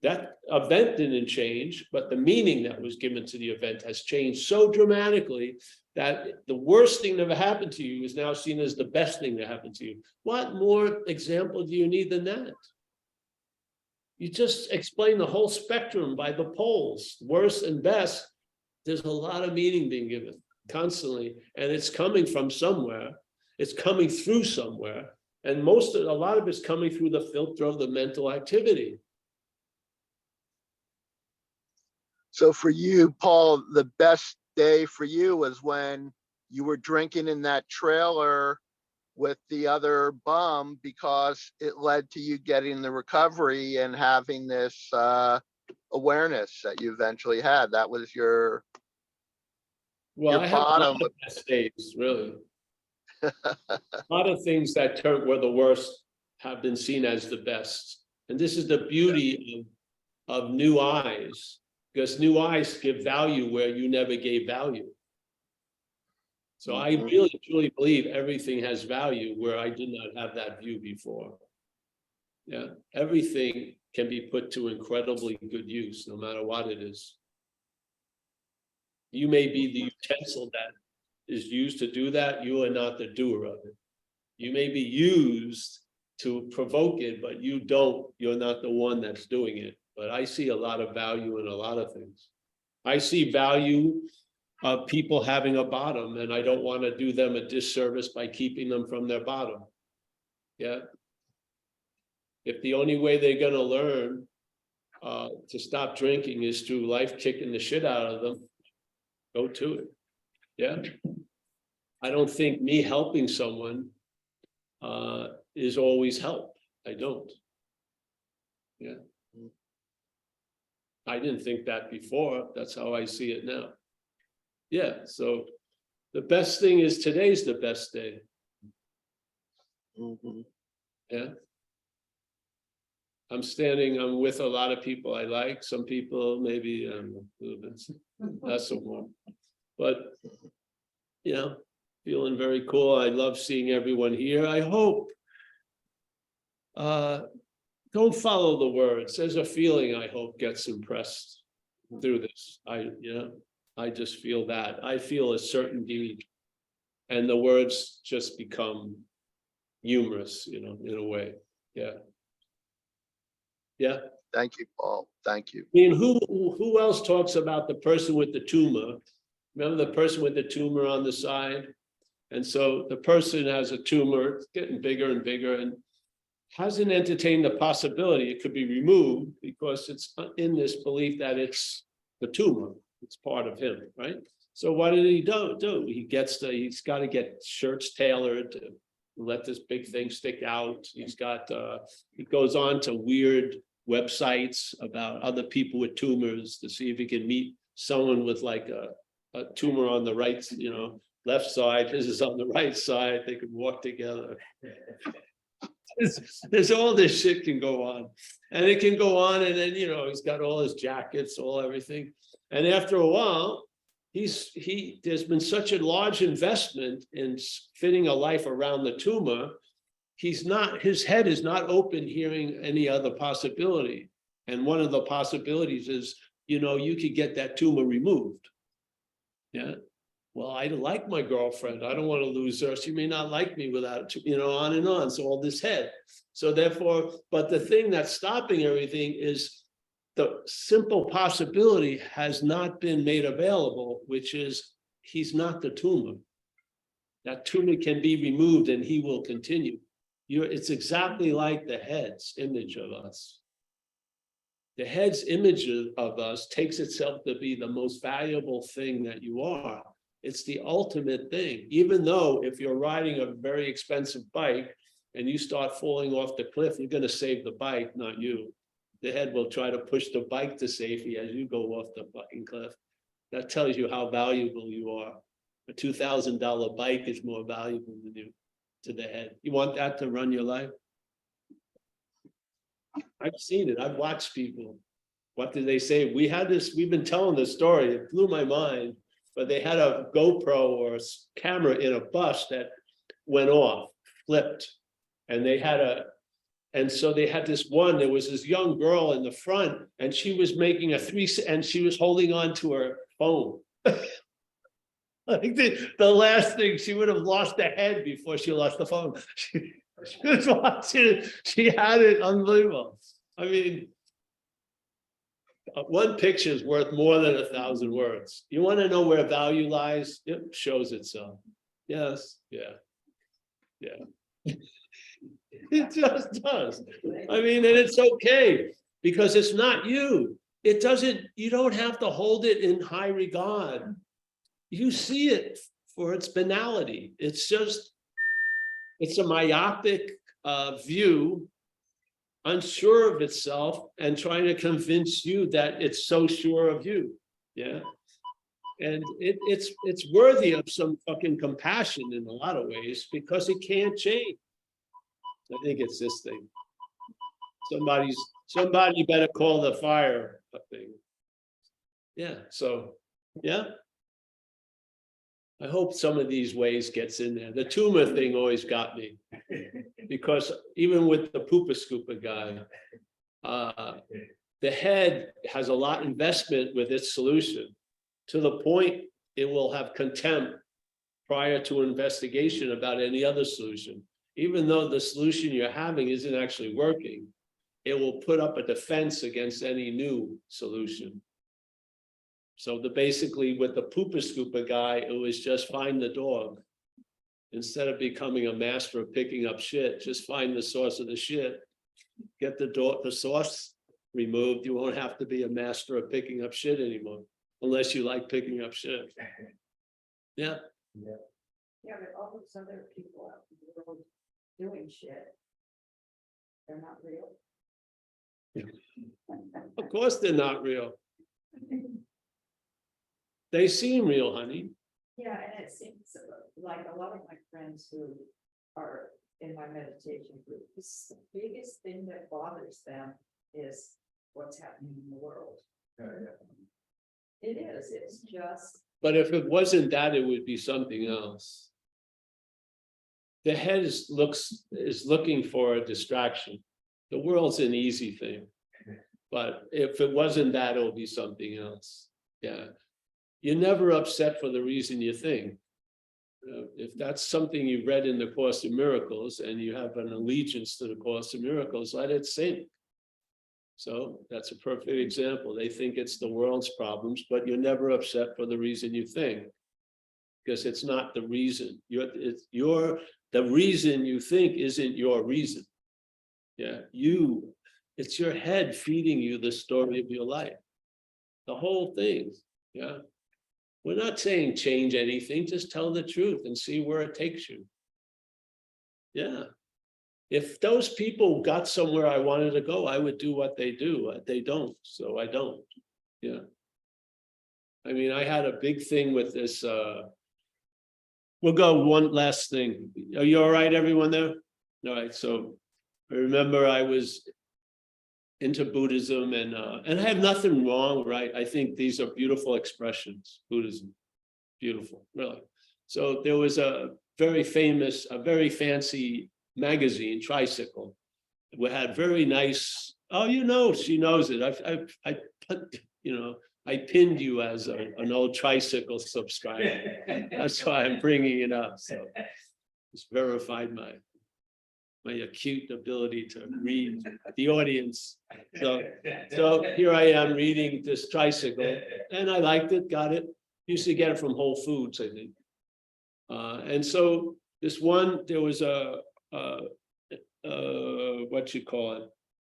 Speaker 1: That event didn't change, but the meaning that was given to the event has changed so dramatically that the worst thing that ever happened to you is now seen as the best thing that happened to you. What more example do you need than that? You just explain the whole spectrum by the poles, worst and best. There's a lot of meaning being given constantly, and it's coming from somewhere. It's coming through somewhere, and a lot of it's coming through the filter of the mental activity.
Speaker 5: So for you, Paul, the best day for you was when you were drinking in that trailer with the other bum, because it led to you getting the recovery and having this awareness that you eventually had. That was your
Speaker 1: Well, I have a lot
Speaker 5: bottom.
Speaker 1: of best days, really. A lot of things that were the worst have been seen as the best. And this is the beauty of new eyes, because new eyes give value where you never gave value. So I really, truly believe everything has value where I did not have that view before. Yeah, everything can be put to incredibly good use, no matter what it is. You may be the utensil that is used to do that. You are not the doer of it. You may be used to provoke it, but you're not the one that's doing it. But I see a lot of value in a lot of things. I see value of people having a bottom, and I don't want to do them a disservice by keeping them from their bottom. Yeah. If the only way they're going to learn to stop drinking is through life kicking the shit out of them, go to it. Yeah. I don't think me helping someone is always help. I don't. Yeah. I didn't think that before. That's how I see it now. Yeah. So the best thing is today's the best day. Yeah. I'm with a lot of people I like. Some people maybe a little bit less or more. But you know, feeling very cool. I love seeing everyone here. I hope don't follow the words. There's a feeling I hope gets impressed through this. I just feel that. I feel a certainty, and the words just become humorous, in a way. Yeah. Yeah.
Speaker 5: Thank you, Paul. Thank you.
Speaker 1: I mean, who else talks about the person with the tumor? Remember the person with the tumor on the side? And so the person has a tumor, it's getting bigger and bigger, and hasn't entertained the possibility it could be removed because it's in this belief that it's the tumor. It's part of him, right? So what did he do? He's got to get shirts tailored to let this big thing stick out. He goes on to weird websites about other people with tumors to see if he can meet someone with like a tumor on the right, left side. His is on the right side. They could walk together. There's all this shit can go on, and it can go on, and then he's got all his jackets, everything, and after a while, there's been such a large investment in fitting a life around the tumor. His head is not open hearing any other possibility, and one of the possibilities is you could get that tumor removed. Yeah. Well, I like my girlfriend. I don't want to lose her. She may not like me without, on and on. So all this head. So therefore, but the thing that's stopping everything is the simple possibility has not been made available, which is he's not the tumor. That tumor can be removed and he will continue. It's exactly like the head's image of us. The head's image of us takes itself to be the most valuable thing that you are. It's the ultimate thing, even though if you're riding a very expensive bike and you start falling off the cliff, you're going to save the bike, not you. The head will try to push the bike to safety as you go off the fucking cliff. That tells you how valuable you are. A $2,000 bike is more valuable than you to the head. You want that to run your life? I've seen it. I've watched people. What did they say? We had this, we've been telling this story. It blew my mind, but they had a GoPro or a camera in a bus that went off, flipped. And they had and so they had this one, there was this young girl in the front and she was making and she was holding on to her phone. Like the last thing, she would have lost the head before she lost the phone. She was watching it. She had it, unbelievable. I mean, one picture is worth more than 1,000 words. You want to know where value lies? It shows itself. Yes, yeah. It just does. I mean, and it's okay because it's not you. It doesn't, you don't have to hold it in high regard. You see it for its banality. It's just, it's a myopic view, unsure of itself and trying to convince you that it's so sure of you. Yeah. And it's worthy of some fucking compassion in a lot of ways because it can't change. I think it's this thing. Somebody better call the fire thing. Yeah, so, yeah. I hope some of these ways gets in there. The tumor thing always got me. Because even with the poopa scoopa guy, the head has a lot investment with its solution to the point it will have contempt prior to investigation about any other solution. Even though the solution you're having isn't actually working, it will put up a defense against any new solution. So basically with the poopa scoopa guy, it was just find the dog. Instead of becoming a master of picking up shit, just find the source of the shit. Get the source removed. You won't have to be a master of picking up shit anymore, unless you like picking up shit. Yeah.
Speaker 2: Yeah, but all those other people out in the world doing shit, they're not real.
Speaker 1: Of course they're not real. They seem real, honey.
Speaker 2: Yeah, and it seems like a lot of my friends who are in my meditation group, the biggest thing that bothers them is what's happening in the world. It is, it's just.
Speaker 1: But if it wasn't that, it would be something else. The head is looking for a distraction. The world's an easy thing. But if it wasn't that, it would be something else. Yeah. You're never upset for the reason you think. If that's something you read in the Course in Miracles and you have an allegiance to the Course in Miracles, let it sink. So that's a perfect example. They think it's the world's problems, but you're never upset for the reason you think. Because it's not the reason. The reason you think isn't your reason. Yeah, it's your head feeding you the story of your life. The whole thing. Yeah. We're not saying change anything, just tell the truth and see where it takes you. Yeah. If those people got somewhere I wanted to go, I would do what they do. They don't, so I don't. Yeah. I mean, I had a big thing with this. We'll go one last thing. Are you all right, everyone there? All right, so I remember I was into Buddhism and I have nothing wrong, right? I think these are beautiful expressions, Buddhism, beautiful, really. So there was a very fancy magazine, Tricycle. We had very nice, she knows it. I pinned you as an old Tricycle subscriber. That's why I'm bringing it up. So it's verified my acute ability to read the audience. So here I am reading this Tricycle, and I liked it, got it. Used to get it from Whole Foods, I think. And so there was an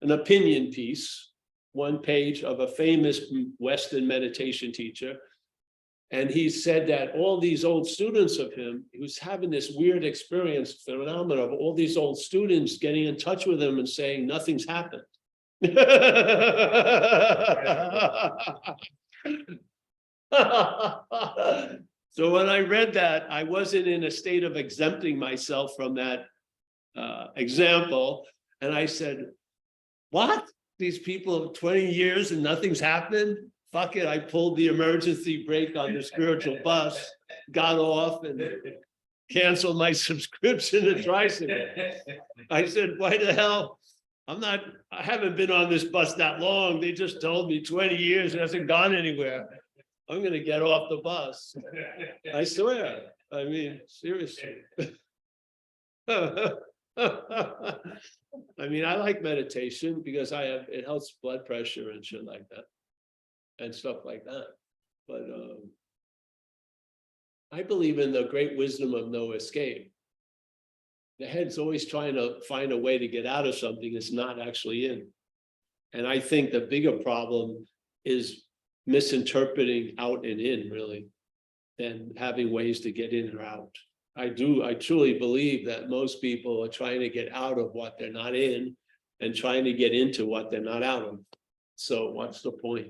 Speaker 1: opinion piece, one page of a famous Western meditation teacher. And he said that all these old students of him, he was having this weird experience, phenomenon of all these old students getting in touch with him and saying nothing's happened. So when I read that, I wasn't in a state of exempting myself from that example. And I said, what? These people have 20 years and nothing's happened? Fuck it, I pulled the emergency brake on the spiritual bus, got off and canceled my subscription to Tricycle. I said, why the hell? I haven't been on this bus that long. They just told me 20 years, it hasn't gone anywhere. I'm gonna get off the bus. I swear. I mean, seriously. I mean, I like meditation because it helps blood pressure and shit like that. And stuff like that. But I believe in the great wisdom of no escape. The head's always trying to find a way to get out of something it's not actually in. And I think the bigger problem is misinterpreting out and in, really, than having ways to get in or out. I truly believe that most people are trying to get out of what they're not in and trying to get into what they're not out of. So what's the point?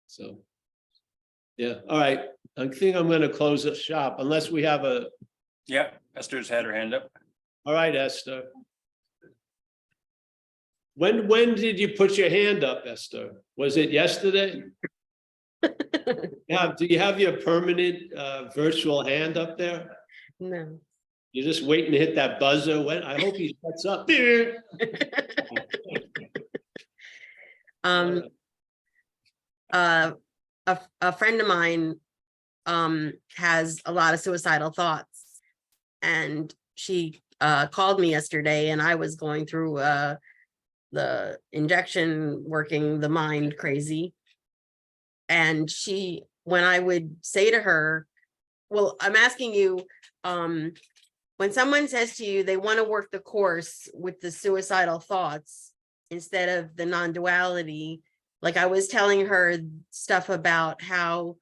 Speaker 1: So, yeah, all right. I think I'm going to close the shop unless we have a.
Speaker 4: Yeah, Esther's had her hand up.
Speaker 1: All right, Esther. When did you put your hand up, Esther? Was it yesterday? Yeah, do you have your permanent virtual hand up there?
Speaker 6: No.
Speaker 1: You're just waiting to hit that buzzer. When I hope he shuts up.
Speaker 6: A friend of mine has a lot of suicidal thoughts, and she called me yesterday, and I was going through the injection working the mind crazy. And when I would say to her, well, I'm asking you, when someone says to you they want to work the course with the suicidal thoughts instead of the non-duality, like I was telling her stuff about how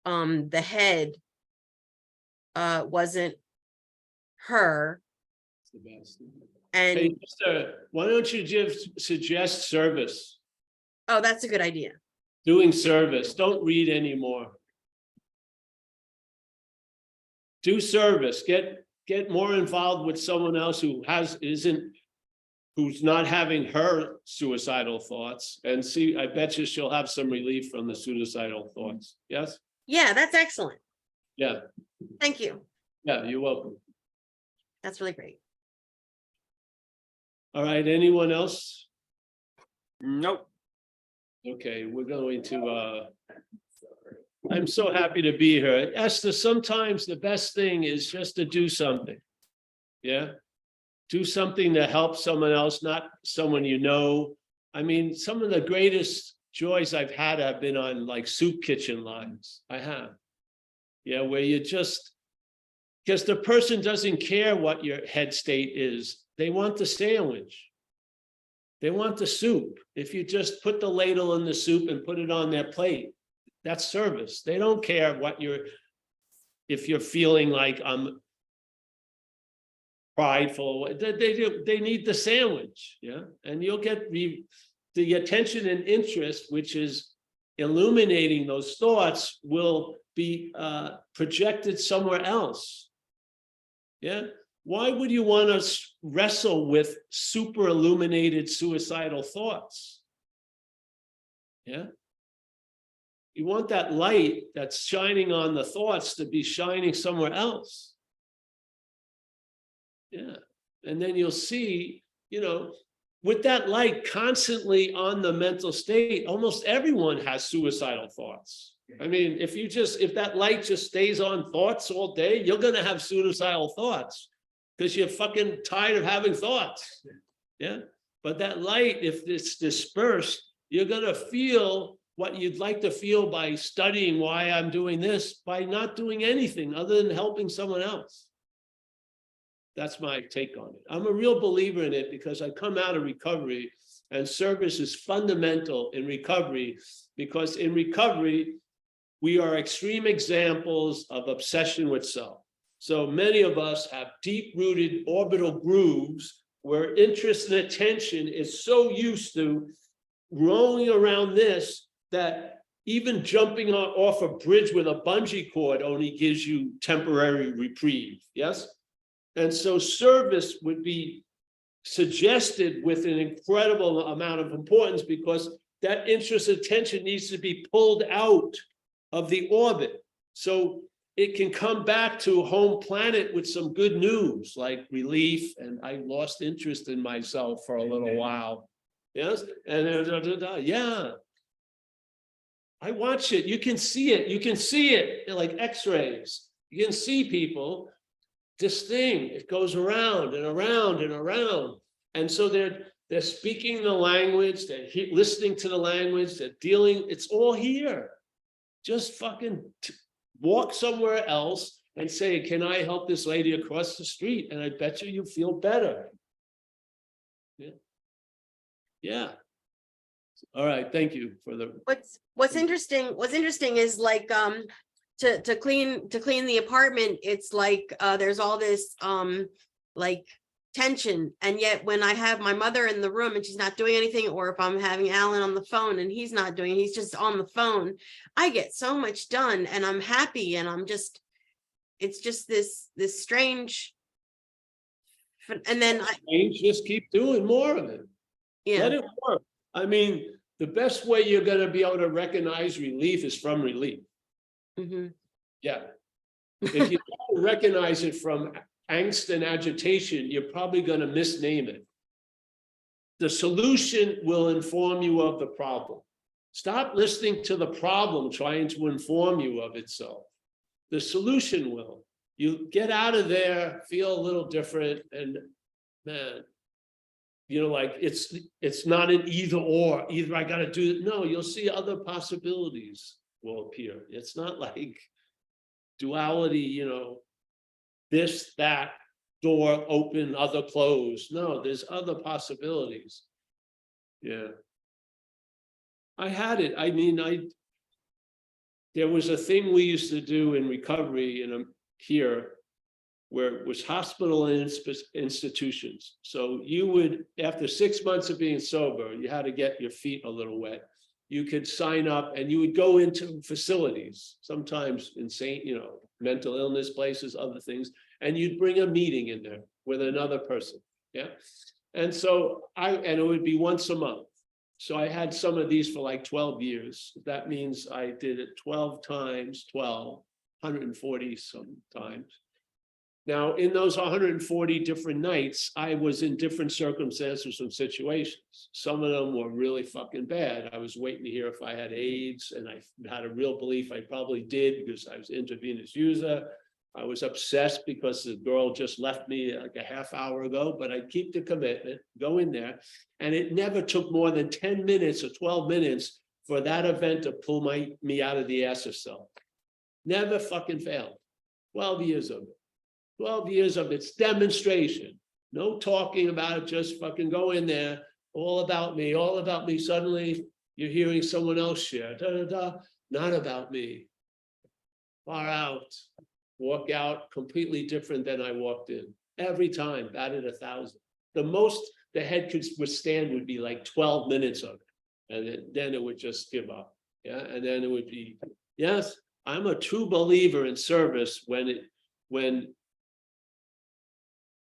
Speaker 6: the head wasn't her. And
Speaker 1: Hey, Esther, why don't you suggest service?
Speaker 6: oh, that's a good idea.
Speaker 1: Doing service. Don't read anymore. Do service. Get more involved with someone else who's not having her suicidal thoughts, and see, I bet you she'll have some relief from the suicidal thoughts. Yes?
Speaker 6: Yeah, that's excellent.
Speaker 1: Yeah.
Speaker 6: Thank you.
Speaker 1: Yeah, you're welcome.
Speaker 6: That's really great.
Speaker 1: All right, anyone else?
Speaker 4: Nope.
Speaker 1: Okay, we're going to I'm so happy to be here. Esther, sometimes the best thing is just to do something. Yeah. Do something to help someone else, not someone you know. I mean, some of the greatest joys I've had have been on like soup kitchen lines. I have. Yeah, where you just, because the person doesn't care what your head state is. They want the sandwich. They want the soup. If you just put the ladle in the soup and put it on their plate, that's service. They don't care if you're feeling like I'm prideful. They need the sandwich, yeah? And you'll get the attention and interest, which is illuminating those thoughts, will be projected somewhere else, yeah? Why would you want to wrestle with super illuminated suicidal thoughts? Yeah. You want that light that's shining on the thoughts to be shining somewhere else. Yeah. And then you'll see, with that light constantly on the mental state, almost everyone has suicidal thoughts. I mean, if that light just stays on thoughts all day, you're going to have suicidal thoughts. Because you're fucking tired of having thoughts. Yeah. But that light, if it's dispersed, you're going to feel what you'd like to feel by studying why I'm doing this, by not doing anything other than helping someone else. That's my take on it. I'm a real believer in it because I come out of recovery, and service is fundamental in recovery, because in recovery, we are extreme examples of obsession with self. So many of us have deep-rooted orbital grooves where interest and attention is so used to rolling around this, that even jumping off a bridge with a bungee cord only gives you temporary reprieve, yes? And so service would be suggested with an incredible amount of importance, because that interest attention needs to be pulled out of the orbit. So it can come back to home planet with some good news, like relief, and I lost interest in myself for a little while. Yes, and yeah. I watch it, you can see it like x-rays. You can see people, this thing, it goes around and around and around. And so they're speaking the language, they're listening to the language, they're dealing, it's all here. Just fucking walk somewhere else and say, can I help this lady across the street? And I bet you feel better. Yeah. Yeah. All right, thank you for the.
Speaker 6: What's interesting is like to clean the apartment, it's like there's all this like tension, and yet when I have my mother in the room and she's not doing anything, or if I'm having Alan on the phone and he's not doing, he's just on the phone, I get so much done and I'm happy, and it's just this strange, and then
Speaker 1: just keep doing more of it.
Speaker 6: yeah.
Speaker 1: Let it work. I mean, the best way you're going to be able to recognize relief is from relief.
Speaker 6: Mm-hmm.
Speaker 1: Yeah. If you don't recognize it from angst and agitation, you're probably going to misname it. The solution will inform you of the problem. Stop listening to the problem trying to inform you of itself. The solution will. You get out of there, feel a little different, and man, you know, like it's not an either or, either I got to do it. No, you'll see other possibilities will appear. It's not like duality, you know, this, that, door open, other closed. No, there's other possibilities. Yeah. I had it. I mean, there was a thing we used to do in recovery here, where it was hospital and institutions. So you would, after 6 months of being sober, you had to get your feet a little wet. You could sign up and you would go into facilities, sometimes insane, you know, mental illness places, other things, and you'd bring a meeting in there with another person. Yeah. And so and it would be once a month. So I had some of these for like 12 years. That means I did it 12 times, 140 sometimes. Now, in those 140 different nights, I was in different circumstances and situations. Some of them were really fucking bad. I was waiting to hear if I had AIDS, and I had a real belief I probably did because I was an intravenous user. I was obsessed because the girl just left me like a half hour ago, but I'd keep the commitment, go in there. And it never took more than 10 minutes or 12 minutes for that event to pull me out of the acid cell. Never fucking failed. 12 years of it. 12 years of its demonstration. No talking about it, just fucking go in there, all about me, all about me. Suddenly you're hearing someone else share, not about me. Far out. Walk out completely different than I walked in. Every time, batted 1,000. The most the head could withstand would be like 12 minutes of it. And then it would just give up. Yeah. And then it would be, yes, I'm a true believer in service when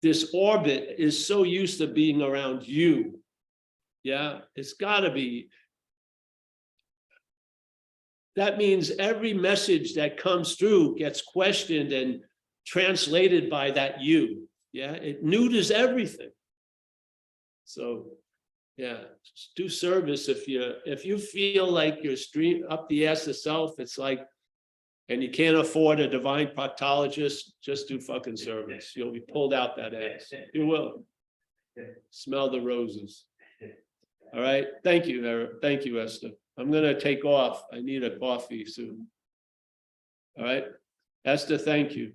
Speaker 1: this orbit is so used to being around you. Yeah, it's gotta be. That means every message that comes through gets questioned and translated by that you. Yeah, it neuters everything. So yeah, just do service. If you feel like you're stream up the ass of self, it's like, and you can't afford a divine proctologist, just do fucking service. You'll be pulled out that ass. You will. Smell the roses. All right. Thank you, Eric. Thank you, Esther. I'm gonna take off. I need a coffee soon. All right. Esther, thank you.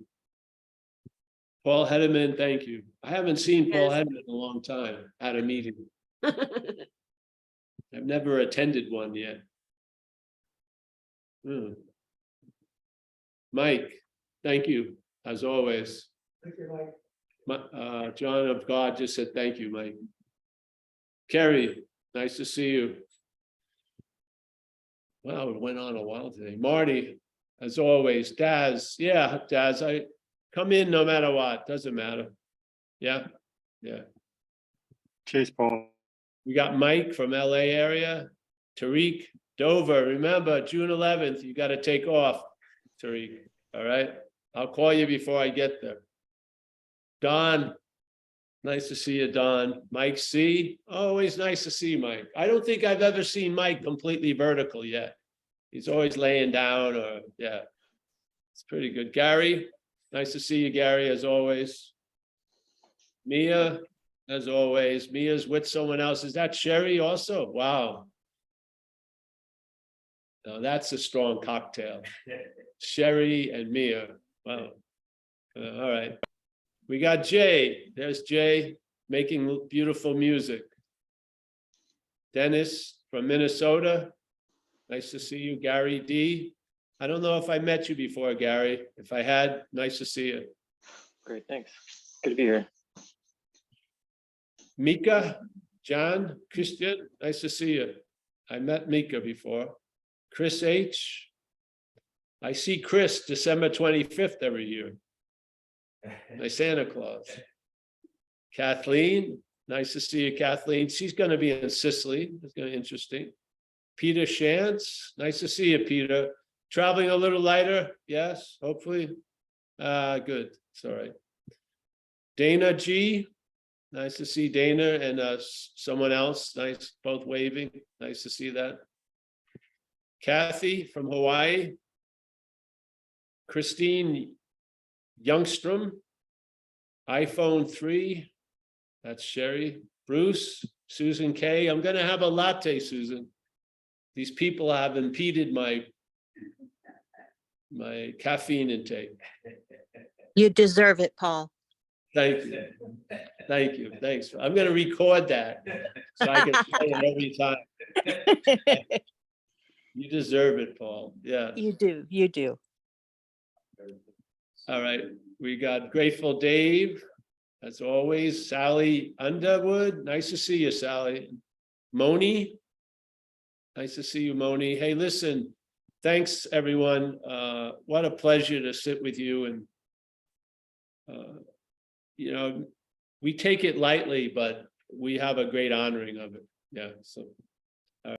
Speaker 1: Paul Hedderman, thank you. I haven't seen Paul Hedderman in a long time at a meeting. I've never attended one yet. Mike, thank you, as always.
Speaker 7: Thank you, Mike.
Speaker 1: John of God just said thank you, Mike. Kerry, nice to see you. Wow, it went on a while today. Marty, as always. Daz, yeah, Daz, I come in no matter what, doesn't matter. Yeah, yeah.
Speaker 7: Cheers, Paul.
Speaker 1: We got Mike from LA area, Tariq, Dover. Remember, June 11th, you got to take off, Tariq. All right. I'll call you before I get there. Don, nice to see you, Don. Mike C, always nice to see Mike. I don't think I've ever seen Mike completely vertical yet. He's always laying down or, yeah, it's pretty good. Gary, nice to see you, Gary, as always. Mia, as always. Mia's with someone else. Is that Sherry also? Wow. Now that's a strong cocktail. Sherry and Mia. Wow. All right. We got Jay. There's Jay making beautiful music. Dennis from Minnesota. Nice to see you. Gary D. I don't know if I met you before, Gary. If I had, nice to see you.
Speaker 8: Great, thanks. Good to be here.
Speaker 1: Mika, John, Christian, nice to see you. I met Mika before. Chris H. I see Chris December 25th every year. My Santa Claus. Kathleen, nice to see you, Kathleen. She's going to be in Sicily. It's going to be interesting. Peter Shantz, nice to see you, Peter. Traveling a little lighter, yes, hopefully. Good, it's all right. Dana G, nice to see Dana and someone else, nice, both waving, nice to see that. Kathy from Hawaii. Christine Youngstrom, iPhone 3, that's Sherry. Bruce, Susan K. I'm going to have a latte, Susan. These people have impeded my caffeine intake.
Speaker 9: You deserve it, Paul.
Speaker 1: Thank you. Thank you. Thanks. I'm going to record that so I can play it every time. You deserve it, Paul. Yeah.
Speaker 9: You do, you do.
Speaker 1: All right. We got Grateful Dave, as always. Sally Underwood. Nice to see you, Sally. Moni. Nice to see you, Moni. Hey, listen, thanks, everyone. What a pleasure to sit with you. And, you know, we take it lightly, but we have a great honoring of it. Yeah. So